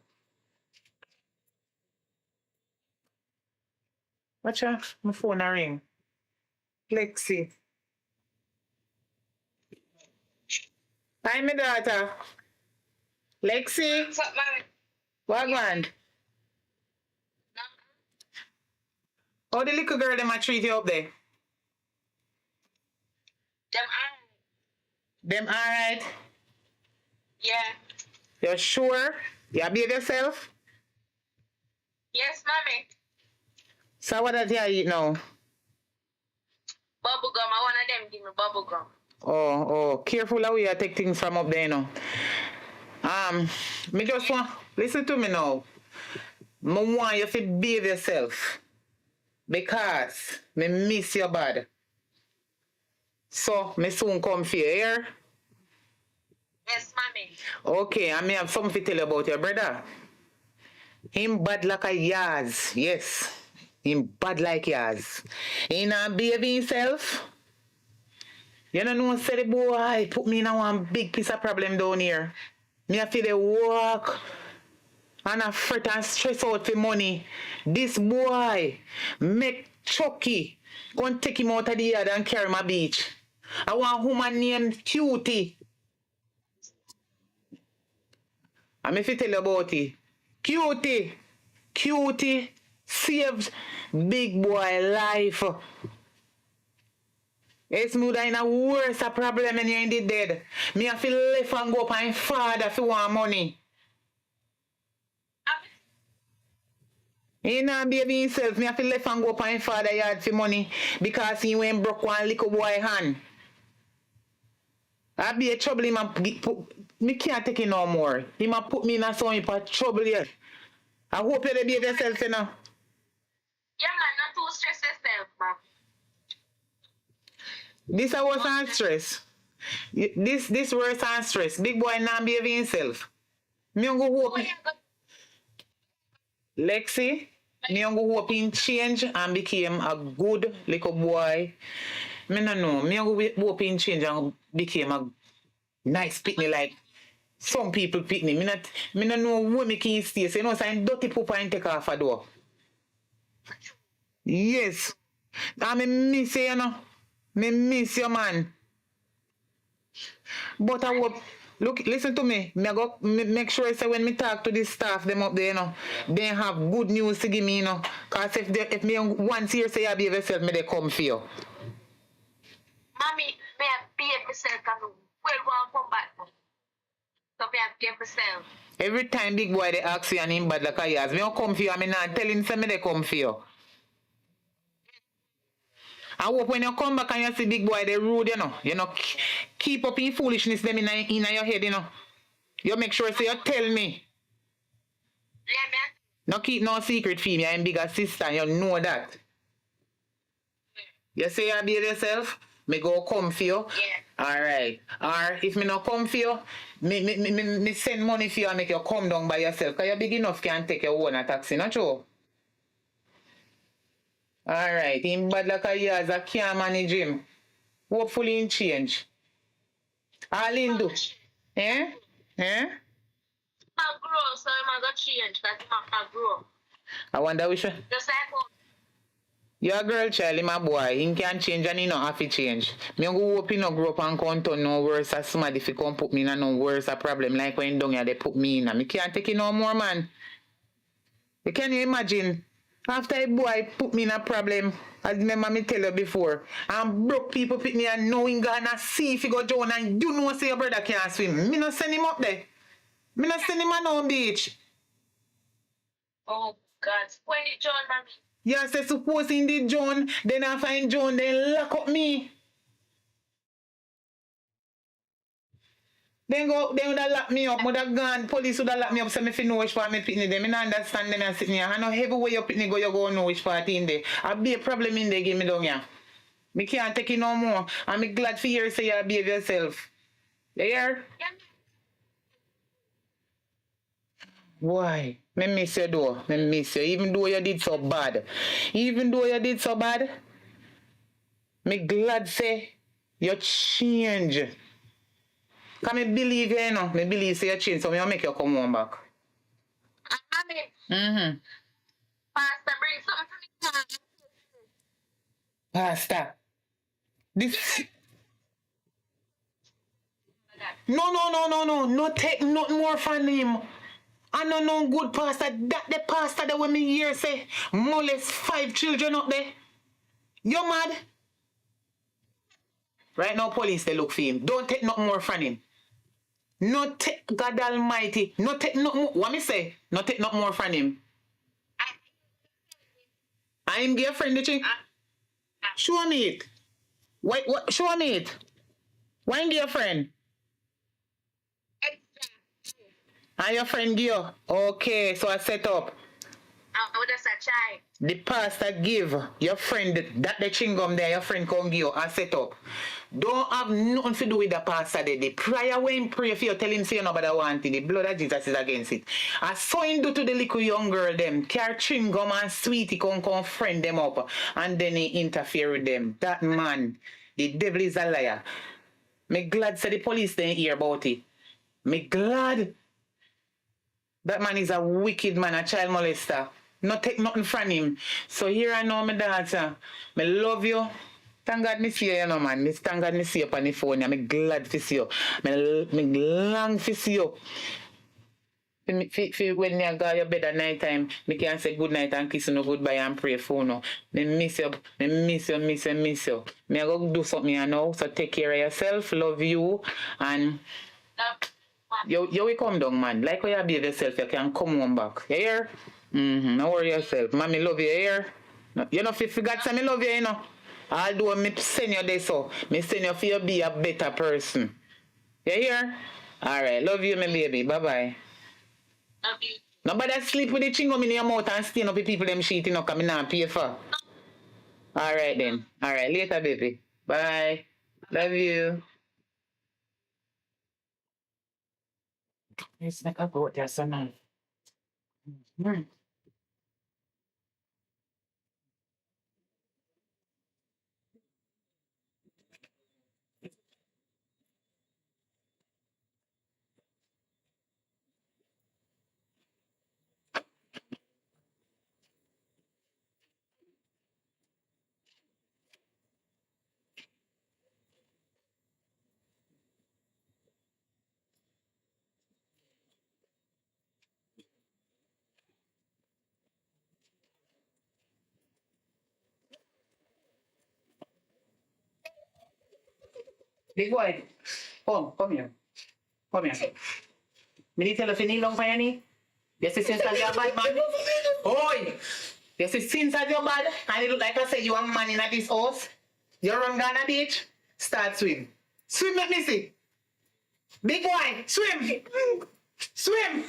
Watch out, my phone a ring. Lexi. Hi, my daughter. Lexi. What's up, mommy? What going? How the little girl them a treat you up there? Them alright? Yeah. You sure? You behave yourself? Yes, mommy. So what does you eat now? Bubble gum. I want them give me bubble gum. Oh, careful how you take things from up there now. Me just want, listen to me now. Me want you to behave yourself. Because me miss you bad. So, me soon come for you, here? Yes, mommy. Okay, and me have something to tell you about your brother. Him bad like a yaz, yes. Him bad like yaz. He not behave himself. You don't know, say the boy put me in a one big piece of problem down here. Me have to walk and I fret and stress out for money. This boy make Chucky go and take him out of the yard and carry him a beach. I want a woman named Cutie. I'm if you tell you about it. Cutie saved big boy life. It's more than a worse problem when you're in the dead. Me have to left and go up and father if you want money. He not baby himself. Me have to left and go up and father yard for money because he went broke one little boy hand. I be a trouble him and me can't take it no more. He might put me in a some for trouble here. I hope you behave yourself, you know. Yeah, man, not too stress yourself, man. This I was on stress. This worse than stress. Big boy not behave himself. Me go hope Lexi, me go hope him change and became a good little boy. Me no know. Me go hope him change and became a nice pitney like some people pitney. Me no know where me can stay. So you know, say dirty pooper and take off a door. Yes. And me miss you, you know. Me miss you, man. But I hope, look, listen to me. Me go make sure say when me talk to the staff them up there, you know, they have good news to give me, you know. Cause if me once here say I behave yourself, me they come for you. Mommy, may I behave myself and well want come back. So may I behave myself. Every time big boy they ask you and him bad like I ask, me don't come for you and me not tell him say me they come for you. I hope when you come back and you see big boy they rude, you know, keep up in foolishness them in your head, you know. You make sure say you tell me. Yeah, man. No keep no secret for me, I'm bigger sister, you know that. You say you behave yourself, me go come for you. Yeah. Alright. Or if me not come for you, me send money for you and make you come down by yourself. Because you big enough can take your own taxi, not true? Alright, him bad like a years, I can't manage him. Hopefully he change. All he do. Eh? Eh? I grow, so I'm going to change. That's my grow. I wonder which one. Just like how You're a girl child, my boy. He can change and he not have to change. Me go hope he not grow up and come to no worse as somebody if he come put me in a no worse a problem like when down here they put me in. Me can't take it no more, man. You can you imagine? After a boy put me in a problem, as remember me tell you before, and broke people pick me and knowing gonna see if he go down and you know say your brother can't swim. Me not send him up there. Me not send him on no beach. oh God, when it John, mommy. Yeah, say suppose he did John, then I find John, then lock up me. Then would have locked me up, would have gone, police would have locked me up, so me fi know which part me pitney there. Me not understand them and sitting here. I know every way your pitney go, you go know which part in there. I be a problem in there, give me down here. Me can't take it no more. I'm glad for you say you behave yourself. You hear? Yeah. Why? Me miss you though. Me miss you. Even though you did so bad. Even though you did so bad. Me glad say you change. Can me believe you, you know? Me believe say you change, so me will make you come home back. Mommy, Mm-hmm. Pastor, bring something to me. Pastor. This... No. No take nothing more from him. I don't know good pastor. That the pastor that when me hear say molest 5 children up there. You mad? Right now police they look for him. Don't take nothing more from him. No take God Almighty. No take nothing more. What me say? No take nothing more from him. I am your friend, the chick. Show me it. Wait, what? Show me it. Why ain't your friend? And your friend give you? Okay, so I set up. I would just a try. The pastor give your friend that the chingum there, your friend come give you and set up. Don't have nothing to do with the pastor there. The prayer when him pray for you, tell him say nobody want it. The blood of Jesus is against it. I saw him do to the little young girl them. Carry chingum and sweetie come friend them up. And then he interfere with them. That man, the devil is a liar. Me glad say the police didn't hear about it. Me glad. That man is a wicked man, a child molester. Not take nothing from him. So here I know my daughter. Me love you. Thank God me see you, you know, man. Thank God me see you on the phone. I'm glad to see you. Me long to see you. When you go to your bed at night time, me can say good night and kiss you no goodbye and pray for you. Me miss you. Me miss you. Me go do something you know. So take care of yourself. Love you. And you will come down, man. Like how you behave yourself, you can come home back. You hear? No worry yourself. Mommy love you, you hear? You know, if you forgot say me love you, you know. Although me send you there so, me send you for you be a better person. You hear? Alright, love you, my baby. Bye-bye. Love you. Nobody sleep with the chingum in your mouth and stain up with people them shit, you know, because I not pay for. Alright then. Alright, later, baby. Bye. Love you. Let's make a vote there, son. Man. Big boy, come here. Come here. Me need tell you if you kneel down for your knee. You see since you're bad man. Oi! You see since you're bad and it look like I say you are a man in this house. You run Ghana beach, start swim. Swim let me see. Big boy, swim! Swim!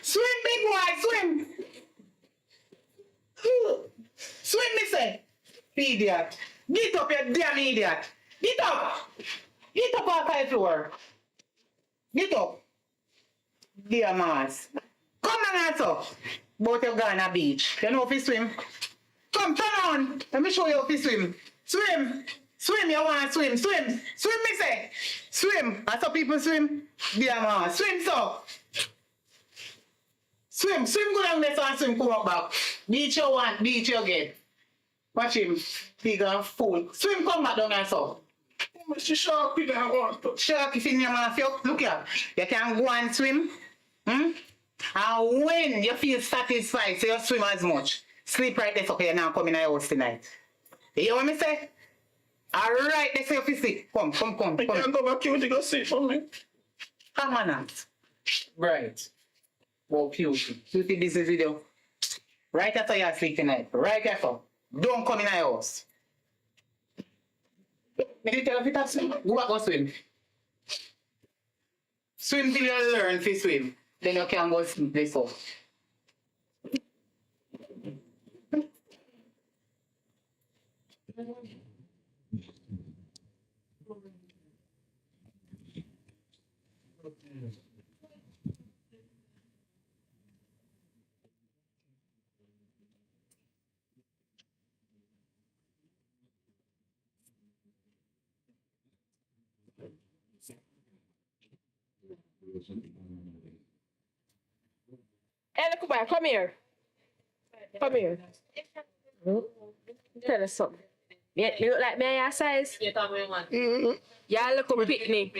Swim, big boy, swim! Swim, me say. Idiot. Get up, you damn idiot. Get up! Get up off the floor. Get up. Dear Mars. Come on, answer. Both of Ghana beach. You know if you swim? Come, turn on. Let me show you if you swim. Swim. Swim, you want to swim. Swim. Swim, me say. Swim. That's how people swim. Dear Mars. Swim, so. Swim. Swim go down there and swim come up back. Beach you want, beach you get. Watch him. Big and fool. Swim come back down there, so. Mr. Shark, you don't want to. Shark, if you need to look here, you can go and swim. And when you feel satisfied, so you swim as much. Sleep right there, so you're not coming to your house tonight. You hear what me say? All right, let's say if you sleep. Come. I can't go back here to go sit for me. Come on now. Right. Well, Cutie. Cutie, this is video. Right after you sleep tonight. Right after. Don't come in your house. Me did tell you if you have swim, go back and swim. Swim till you learn to swim. Then you can go sleep this off. Hey, look, boy, come here. Come here. Tell us something. You look like me and your size. You look a pitney.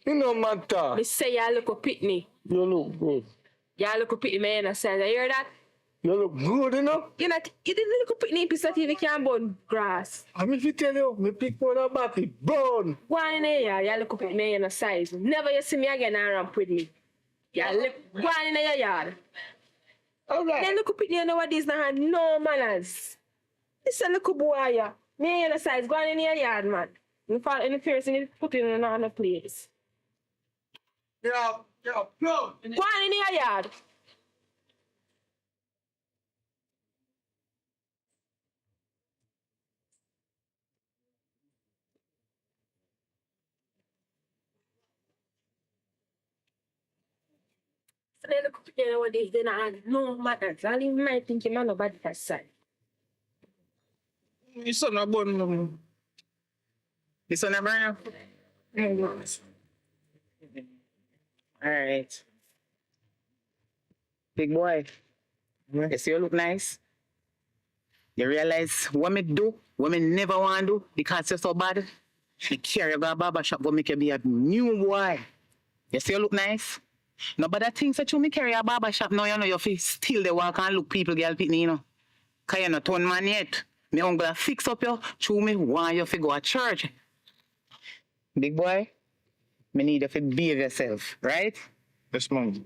You know, matter. Me say you look a pitney. You look good. You look a pitney, me and your size. You hear that? You look good, you know? You didn't look a pitney piece of TV can burn grass. I'm if you tell you, me pick one up back, it burn. Go in here, you look a pitney, me and your size. Never you see me again and ramp with me. You look, go in your yard. All right. Then look up at you nowadays now have no manners. This a little boy yeah. Me and the size go on in your yard, man. In the first you put it in another place. Yeah, no. Go on in your yard. So they look up at you nowadays, they don't have no manners. All you might think you man nobody that side. This son a burn. This one a burn? Alright. Big boy. You see you look nice? You realize what me do, what me never want to do because you're so bad? Me carry you go to barber shop, but make you be a new boy. You see you look nice? No, but that things that you me carry a barber shop now, you know, you feel still they walk and look people girl pitney, you know. Cause you're not turn man yet. Me uncle fix up you, true me want you to go to church. Big boy, me need you to behave yourself, right? Yes, mom.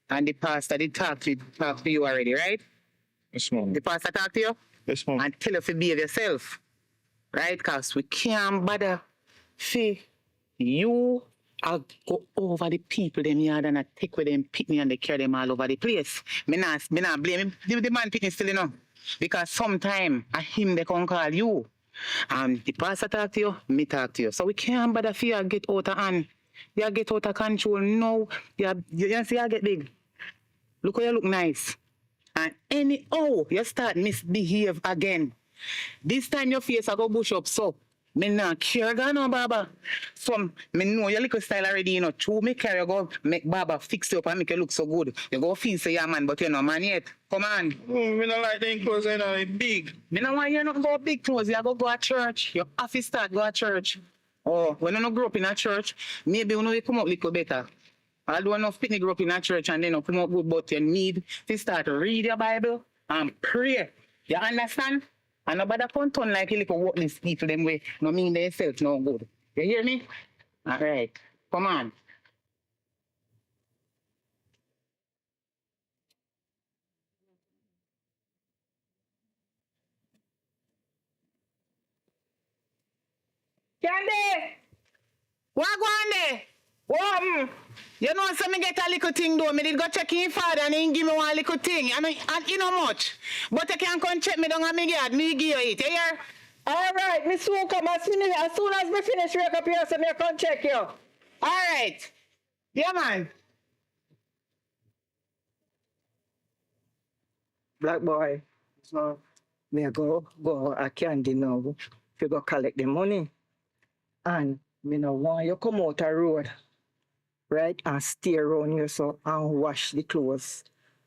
And the pastor did talk to you already, right? Yes, mom. The pastor talk to you? Yes, mom. And tell you to behave yourself, right? Because we can't bother for you I'll go over the people them yard and I take with them pitney and they carry them all over the place. Me not blame him. The man pitney still, you know. Because sometime I him they can call you. And the pastor talk to you, me talk to you. So we can't bother for you get out of hand. You get out of control. No, you see, you get big. Look how you look nice. And anyhow, you start misbehave again. This time your face I go bush up so. Me not care no Baba. So me know your little style already, you know. True me carry you go make Baba fix you up and make you look so good. You go feel say you're a man, but you're not man yet. Come on. Me not like them clothes, you know, big. Me no want you not go big clothes, you go to church. You have to start go to church. Oh, when you no grow up in a church, maybe you know you come up little better. Although enough people grow up in a church and they don't come up good, but you need to start to read your Bible and pray. You understand? And nobody can turn like a little worthless people them way. No mean themselves no good. You hear me? All right. Come on. Candy! What go on there? What? You know, so me get a little thing though. Me did go check in father and he give me one little thing. I mean, and you know much. But you can come check me down at me yard. Me give you it. You hear? All right, Miss soon come as soon as we finish wake up here, so me come check you. All right. Yeah, man. Black boy. So me I go a candy now. If you go collect the money. And me no want you come out a road. Right? And stay around you so and wash the clothes.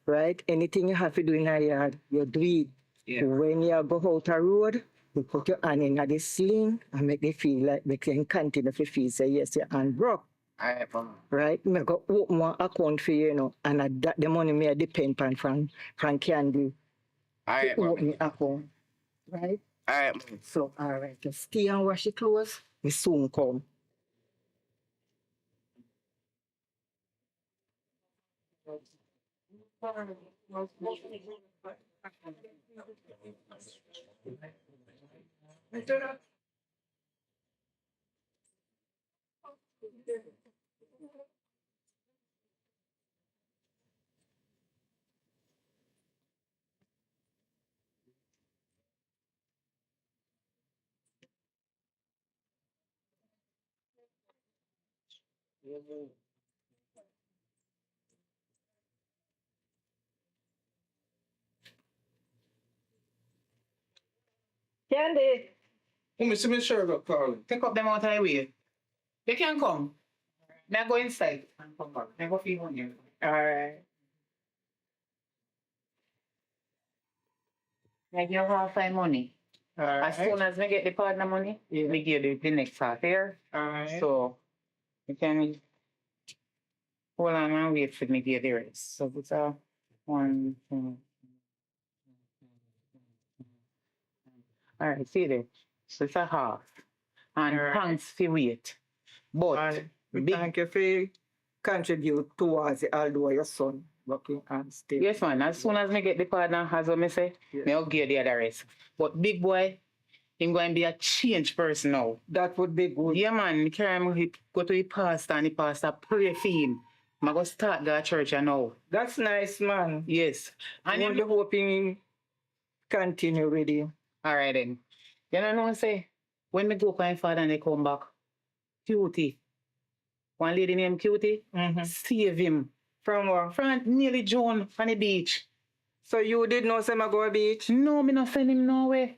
Right? Anything you have to do in a yard, you do it. Yeah. When you go out a road, you put your hand in the sling and make them feel like they can continue to feel say yes, your hand broke. All right, mama. Right? Me go open one account for you, you know, and that the money may depend on from Candy. All right, to mama. open the account. Right? All right, mama. So all right, just stay and wash your clothes. We soon come. Candy. Me see me sure got Carl. Take up them out of the way. You can come. May I go inside and come back. May I go feed on you. All right. I give half my money. All right. As soon as we get the partner money, we give the next half here. All right. So you can hold on and wait for me to get the rest. So it's a 1, 2. All right, see there. So it's a half. And All right. thanks for wait. But And we big- thank you for contribute towards it, although your son working and still. yes, man. As soon as me get the partner, as what me say, Yeah. I'll give the other rest. But big boy, him going to be a changed person now. That would be good. Yeah, man. Me carry him go to the pastor and the pastor pray for him. I go start the church now. That's nice, man. Yes. And And I'm hoping continue with you. all right then. You know what I say? When me go with my father and they come back, Cutie. One lady named Cutie, save him. From what? From nearly John on the beach. So you did know some go beach? No, me not send him nowhere.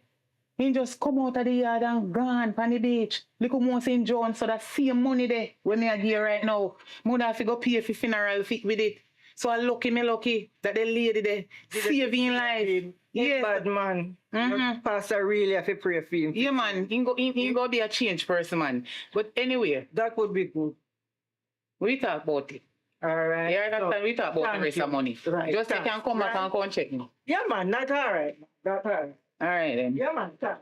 He just come out of the yard and gone on the beach. Look how more St. John, so that same money there when me are here right now. Mother have to go pay for funeral fit with it. So I lucky that the lady there saving life. Yeah, bad man. Your pastor really have to pray for him. Yeah, man. He go be a changed person, man. But anyway, that would be good. We talk about it. All right. Yeah, that's time we talk about the rest of money. Right. Just you can come back and come check me. Yeah, man. That's all right. That's all right. All right then. Yeah, man. Thanks.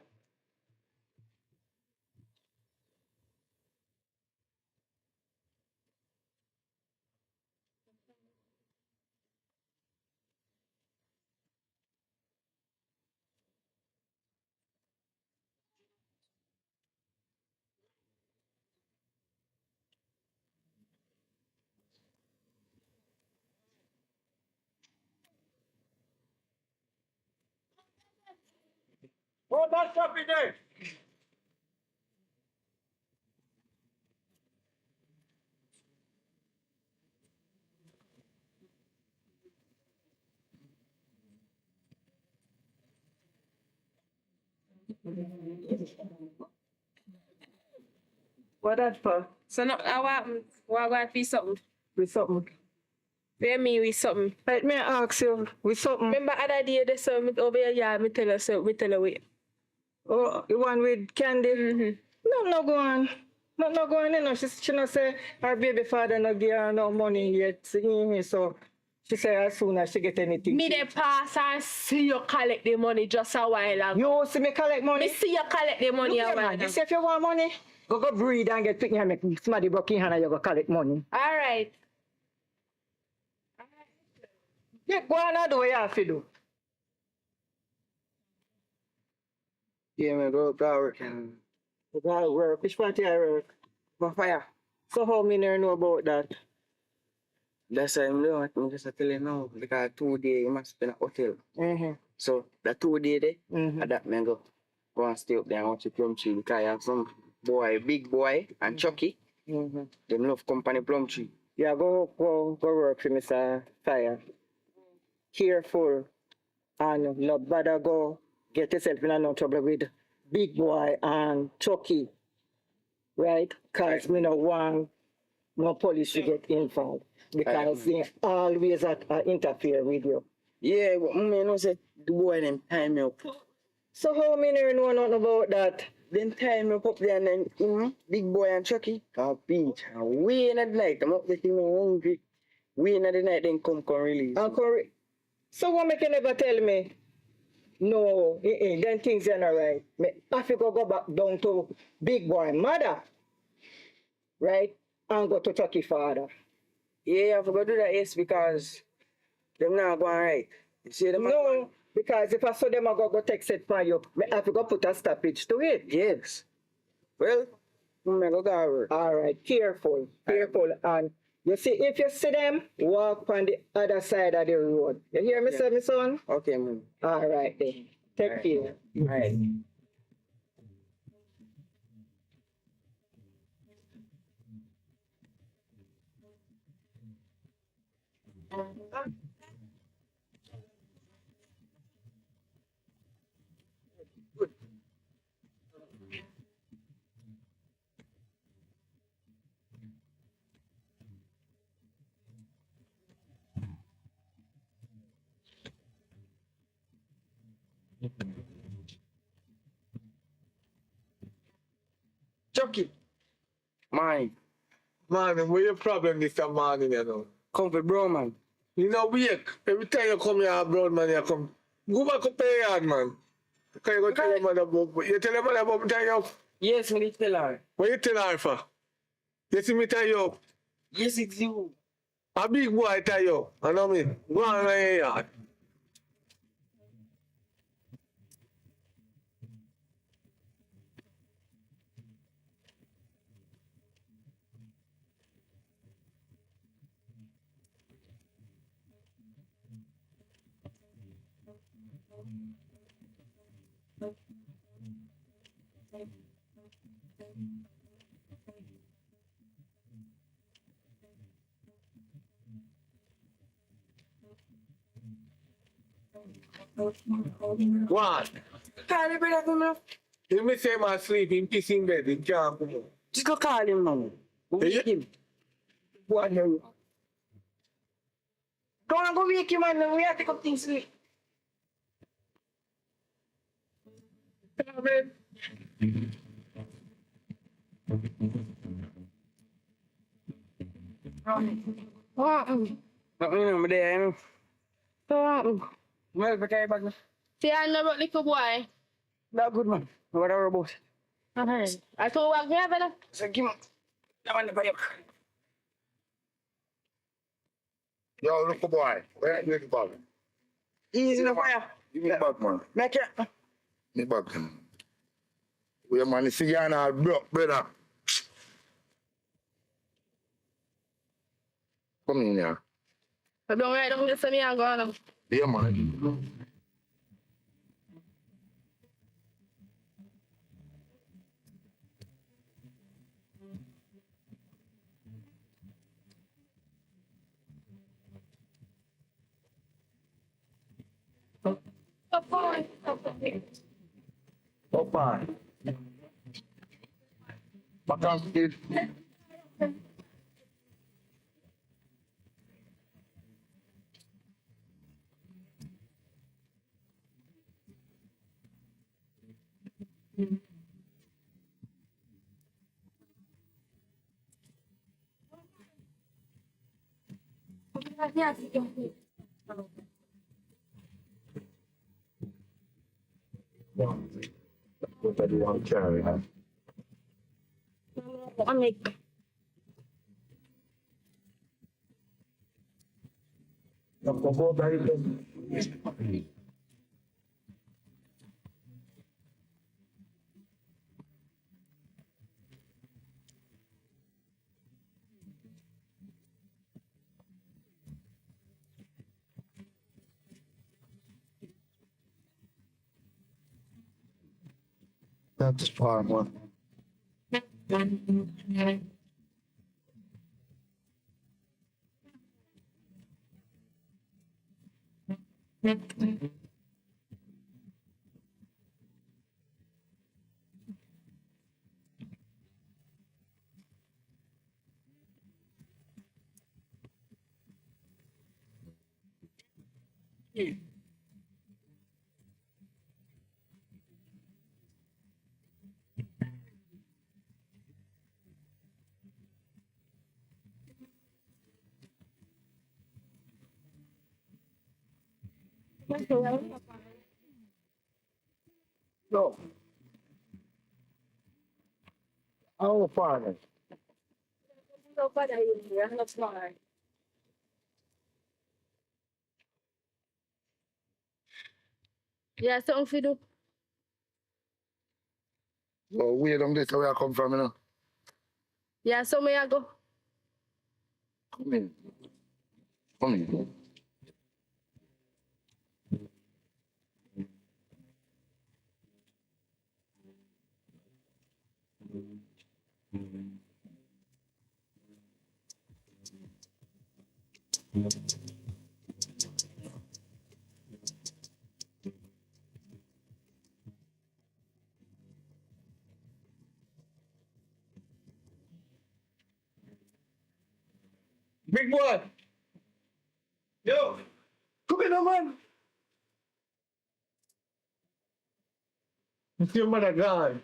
What that stuff in there? What that for? So no, I want be something. With something. Pay me with something. Let me ask you, with something. Remember other day they saw me over here, me tell her so, me tell her wait. Oh, the one with candy? Mm-hmm. No go on. No go on, you know. She no say her baby father no give her no money yet. So she say as soon as she get anything. Me they pass and see you collect the money just a while ago. You see me collect money? Me see you collect the money Look a here, while man. ago. You see if you want money, go breed and get picking and make somebody broke in hand and you go collect money. All right. Yeah, go on and do what you have to do. Yeah, man, go work and Go work. Which part you work? for fire. So how me never know about that? That's why I'm doing. I'm just telling you now because 2 days you must spend at hotel. Mm-hmm. So the 2 days there, Mm-hmm. that man go and stay up there and watch the plum tree because I have some boy, big boy and Chucky. Mm-hmm. Them love company plum tree. Yeah, go work for Mr. Fire. Careful and not bother go get yourself in no trouble with Big Boy and Chucky, right? Because we don't want no police to get involved because they always interfere with you. Yeah, but me know say the boy them time me up. So how me never know nothing about that? Then time me up there and then big boy and Chucky can beach and way in the night. I'm up there feeling hungry. Way in the night then come release. So what make you never tell me? No, then things are not right. Me have to go back down to Big Boy mother, right? And go to Chucky father. Yeah, I forgot to do that, yes, because them not going right. You see them? No, because if I saw them, I go text it for you. I have to go put a stoppage to it. Yes. Well, I'm go work. All right, careful. And you see, if you see them, walk on the other side of the road. You hear me, Yeah. say, my son? Okay, man. All right, then. Take care. All right. Chucky. Mine. Man, what your problem this morning, you know? Come for bro, man. You know, wake. Every time you come here, blood man, you come. Go back up your yard, man. Can you go tell your mother about you tell your mother about me tie you up? Yes, me did tell her. What you tell her for? You see me tie you up? Yes, it's you. A big boy tie you up. I know me. Go on in your yard. What? Call the brother for me. If me say my sleep in peace in bed, he can't come out. Just go call him, man. Wake him. Go on, here. Go on, go wake him, man. We have to come things sleep. Come in. What happened? But you know, me there, you know. What happened? Well, but carry back, man. See, I know about little boy. That good, man. What are about? Okay. I told what you have So give him. That one, the fire. Yo, look boy. Where are you bag? He's in the fire. Give me back, man. Make it. Me back. We man, see you and all broke, brother. Come in here. I don't write down this and I'm going. Yeah, man. Up, boy. Up. fine. But I'm still. What do you want to carry? Huh? I make That's fine, one. No. I'll find it. yeah, something for do. Well, wait on this where I come from, you know. Yeah, so may I go. Come in. Come in. Big boy. Yo. Come in, man. You see your mother gone.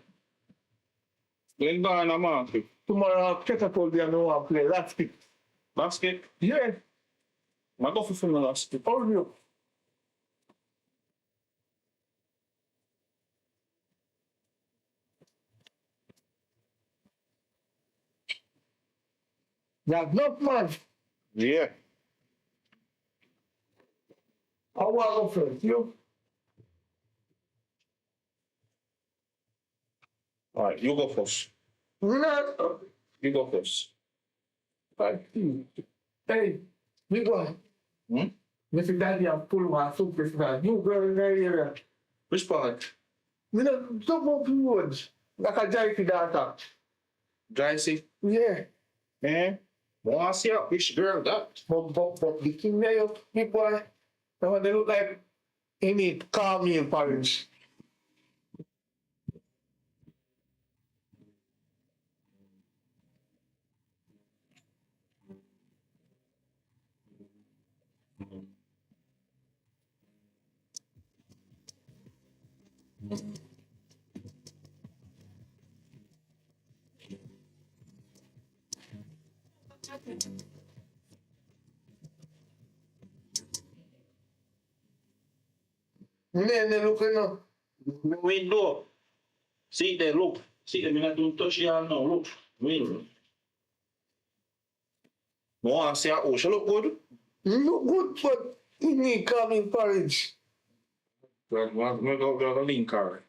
When gone, I'm off. Tomorrow I'll catch up all day and I want to play basket. Basket? Yeah. I go for some basket. How are you? That's not man. Yeah. I want to go first. You? Alright, you go first. No. You go first. Hey, big boy. Mr. Daddy, I'm full of super fan. You go in there, area. Which part? You know, some of the woods. Like a giant data. Dry see? Yeah. Eh? Want to see a which girl that? But the king there, big boy. Now when they look like he need calm meal porridge. Man, they looking up. Window. See there, look. See them, I don't touch you now. Look. Window. Want to see how she look good? Look good, but he need calm meal porridge. Well, we go link her.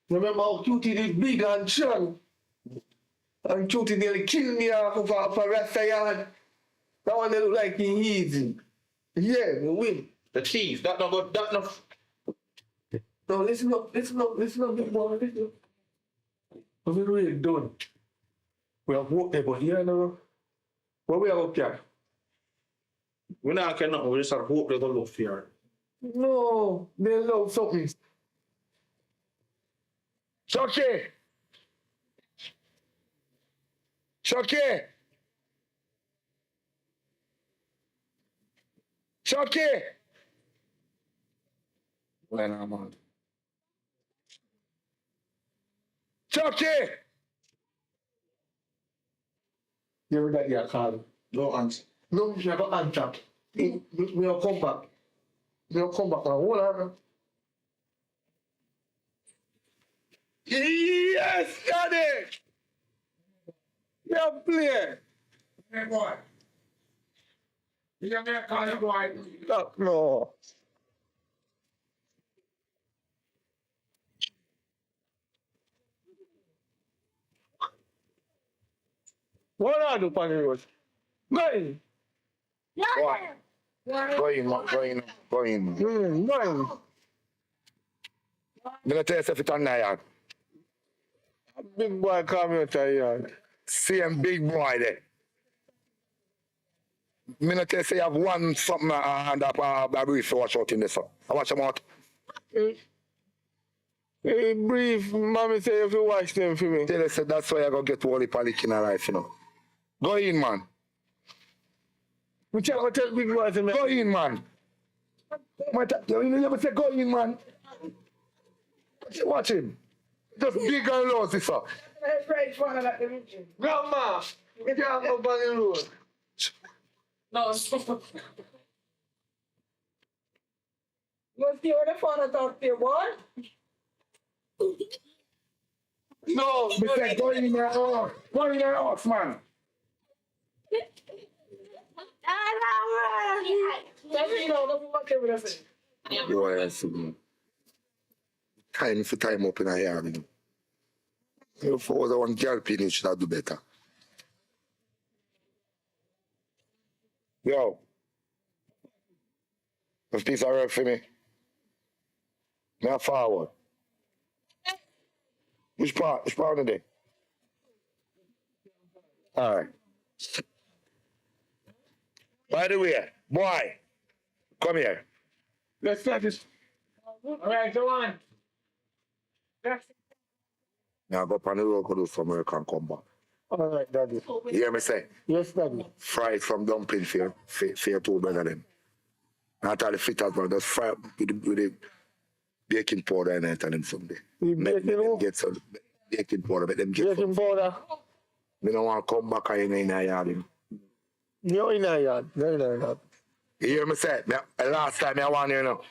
Remember how Cutie did big and strong? And Cutie nearly killed me off of a rasta yard. That one they look like he easy. Yeah, we win. The thief, that no good, that no. No, listen up, big boy, listen up. What we really done? We have worked there, but here now, what we have up here? We not can nothing, we just have hope they go look here. No, they love something. Chucky! Chucky! Chucky! When I'm on. Chucky! You ever got your call? No answer. No, you never answer. We'll come back. We'll come back now. Hold on. Yes, Daddy! You're playing. Hey, boy. You're going to call you boy. No. What are you doing, Rose? Go in. What? Go in, man. Go in. Go in. Go in. I'm going to tell you something on that yard. Big boy come out of the yard. Same big boy there. I'm going to tell you say you have one something and a brief to watch out in this. I watch them out. Hey, brief, mommy say you have to watch them for me. Tell you, say that's why you're going to get all the panic in your life, you know. Go in, man. Which I go tell big boy to me. Go in, man. You never say go in, man. Watch him. Just big and low, sister. Grandma, you can't go back in the road. No. Let's see what the father talk to you, boy. No, me say go in your house. Go in your house, man. Boy, I see. Time for time up in a yard, you know. If I was one girl pin, you should have do better. Yo. This piece of work for me. Me a forward. Which part? Which part of the day? Alright. By the way, boy, come here. Let's start this. Alright, go on. Now go up on the road, go do some work and come back. Alright, Daddy. You hear me say? Yes, Daddy. Fry it from dumpling for your two brother them. Not all the fritters, but just fry it with the baking powder and it and them someday. Make them get some baking powder, make them get baking powder. They don't want to come back in a yard. You're in a yard. You're in a yard. You hear me say? Last time I want you know.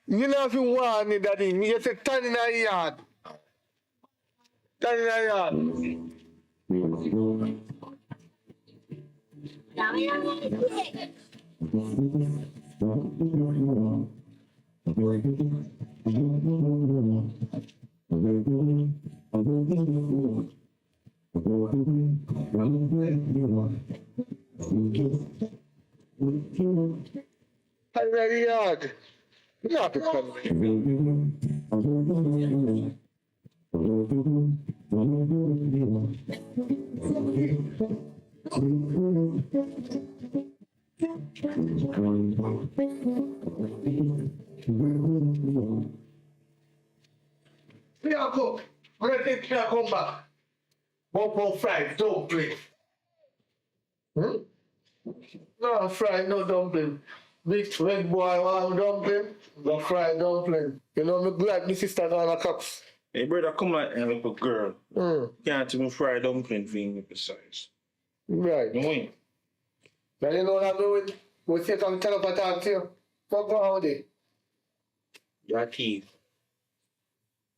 You know if you want me, Daddy, me just say stand in a yard. Stand in a yard. I'm very yard. Not a Go. When I think I come back, 1.5 dumpling. No, fried, no dumpling. Big red boy want dumpling, the fried dumpling. You know, me glad my sister gonna cups. Hey, brother, come like a little girl. Can't even fry dumpling thing besides. Right. You win. Now you know what I'm doing? We'll take and tell up a talk to you. Fuck go out there. Your teeth.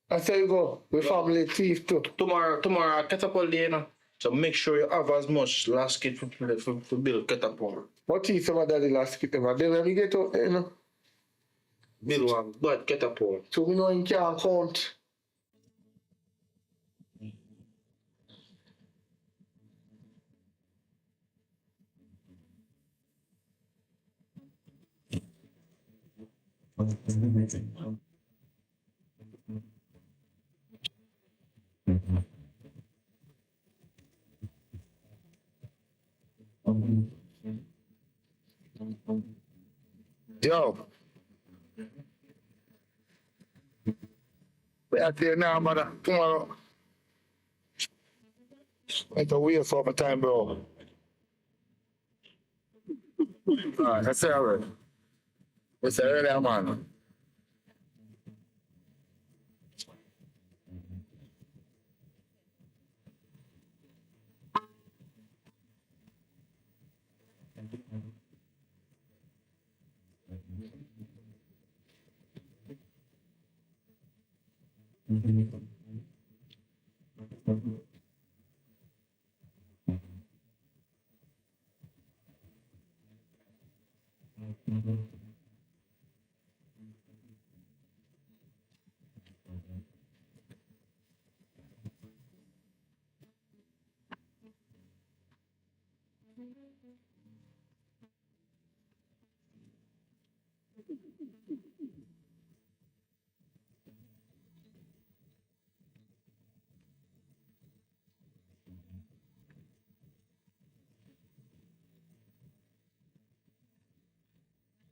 I say you go. We family thief too. Tomorrow, I catapult day, you know. So make sure you have as much last kit for build catapult. What teeth some of daddy last kit ever? Then when we get out there, you know. Build one, but catapult. So we know you can't count. Yo. We I tell you now, mother, tomorrow. It's a waste of my time, bro. Alright, that's it, alright. It's early, man.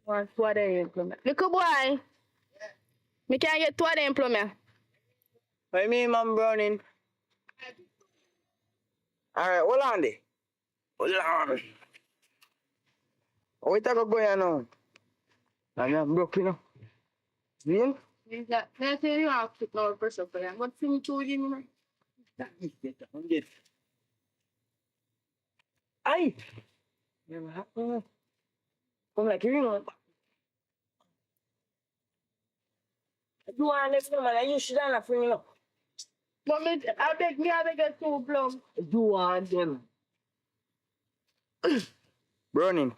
Want two of them implement. Little boy, me can get two of them implement. What you mean, man, Browning? Alright, hold on there. Hold on. What you going on? I'm broke, you know. See? Let's say you have to know pressure for them. What's in two give me? Ay! Never happened. Come like you know. You want next man, and you should have for you know. But me, I beg get two plum. You want them. Browning,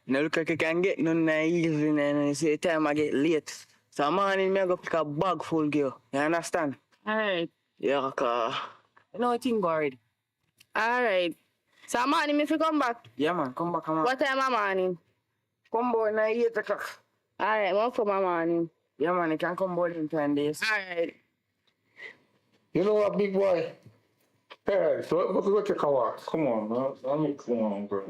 you know, look like you can get none of evening and you say the time I get late. So morning me I go pick a bag full girl. You understand? Alright. Yeah, cause you know I think already. Alright. So morning if you come back. Yeah man, come back man. What time of morning? Come board now 8 o'clock. Alright, one for my morning. Yeah man, you can come board in 10 days. Alright. You know what, big boy? Hey, so let's go take a walk. Come on, man. I mean, come on, bro.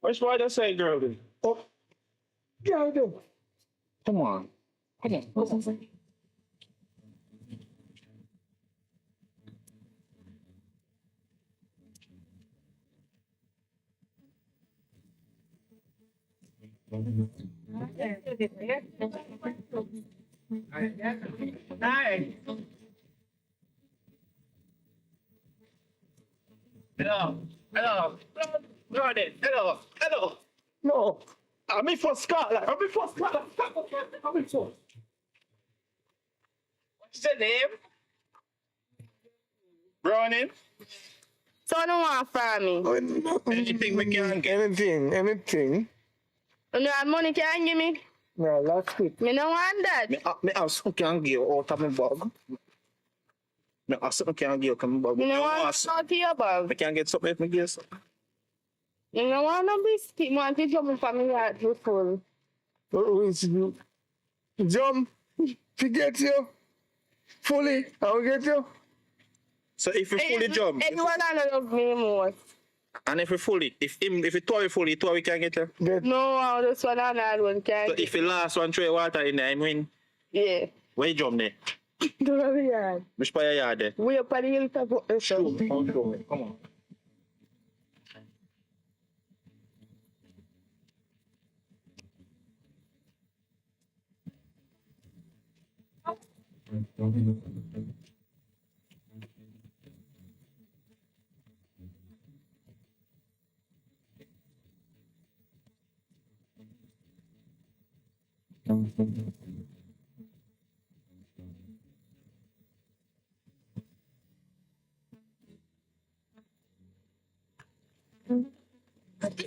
What's why they say, girl? Then? Oh, yeah, do. Come on. Come on. Alright. Hello. Hello. Jordan. Hello. Hello. No. I'm in for Scotland. I'm in for Scotland. I'm in for. What's your name? Browning. So no want for me. Anything we can get. Anything. You know money can give me? No, last week. Me no want that. Me have something can give out of my bag. Me have something can give out of my bag. Me no want no to your bag. Me can get something if me get something. You no want no biscuit. Want to jump for me heart to full. Jump. Forget you. Fully. I'll get you. So if you fully jump, Anyone that love me most. and if you fully, if you tow you fully, tow we can get you. No, this one and that one can So if you last one throw water in there, I win. Yeah. Where you jump there? Don't have a yard. Which part of your yard there? We up on the hilltop up there. Sure. Come on.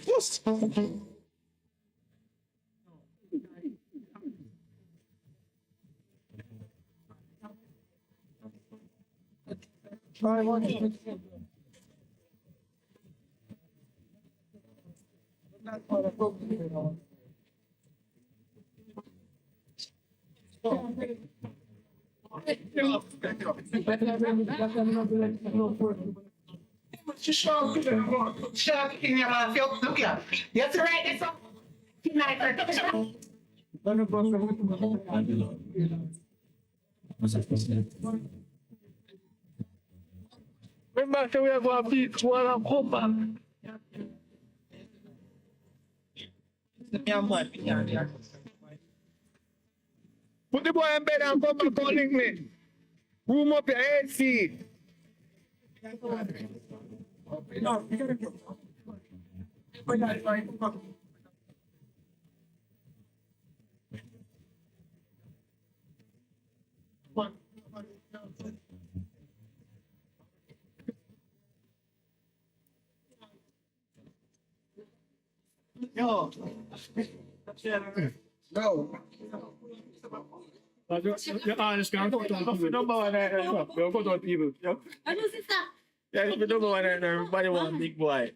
Yes. Shark in your mouth. Look here. You have to write this up. Remember, say we are going to beat one and come back. Put the boy in bed and come back calling me. Room up your AC. Yo. No. You're honest, man. Go to number one. Go to people. Ano sister? Yeah, it's the number one. Everybody want big boy.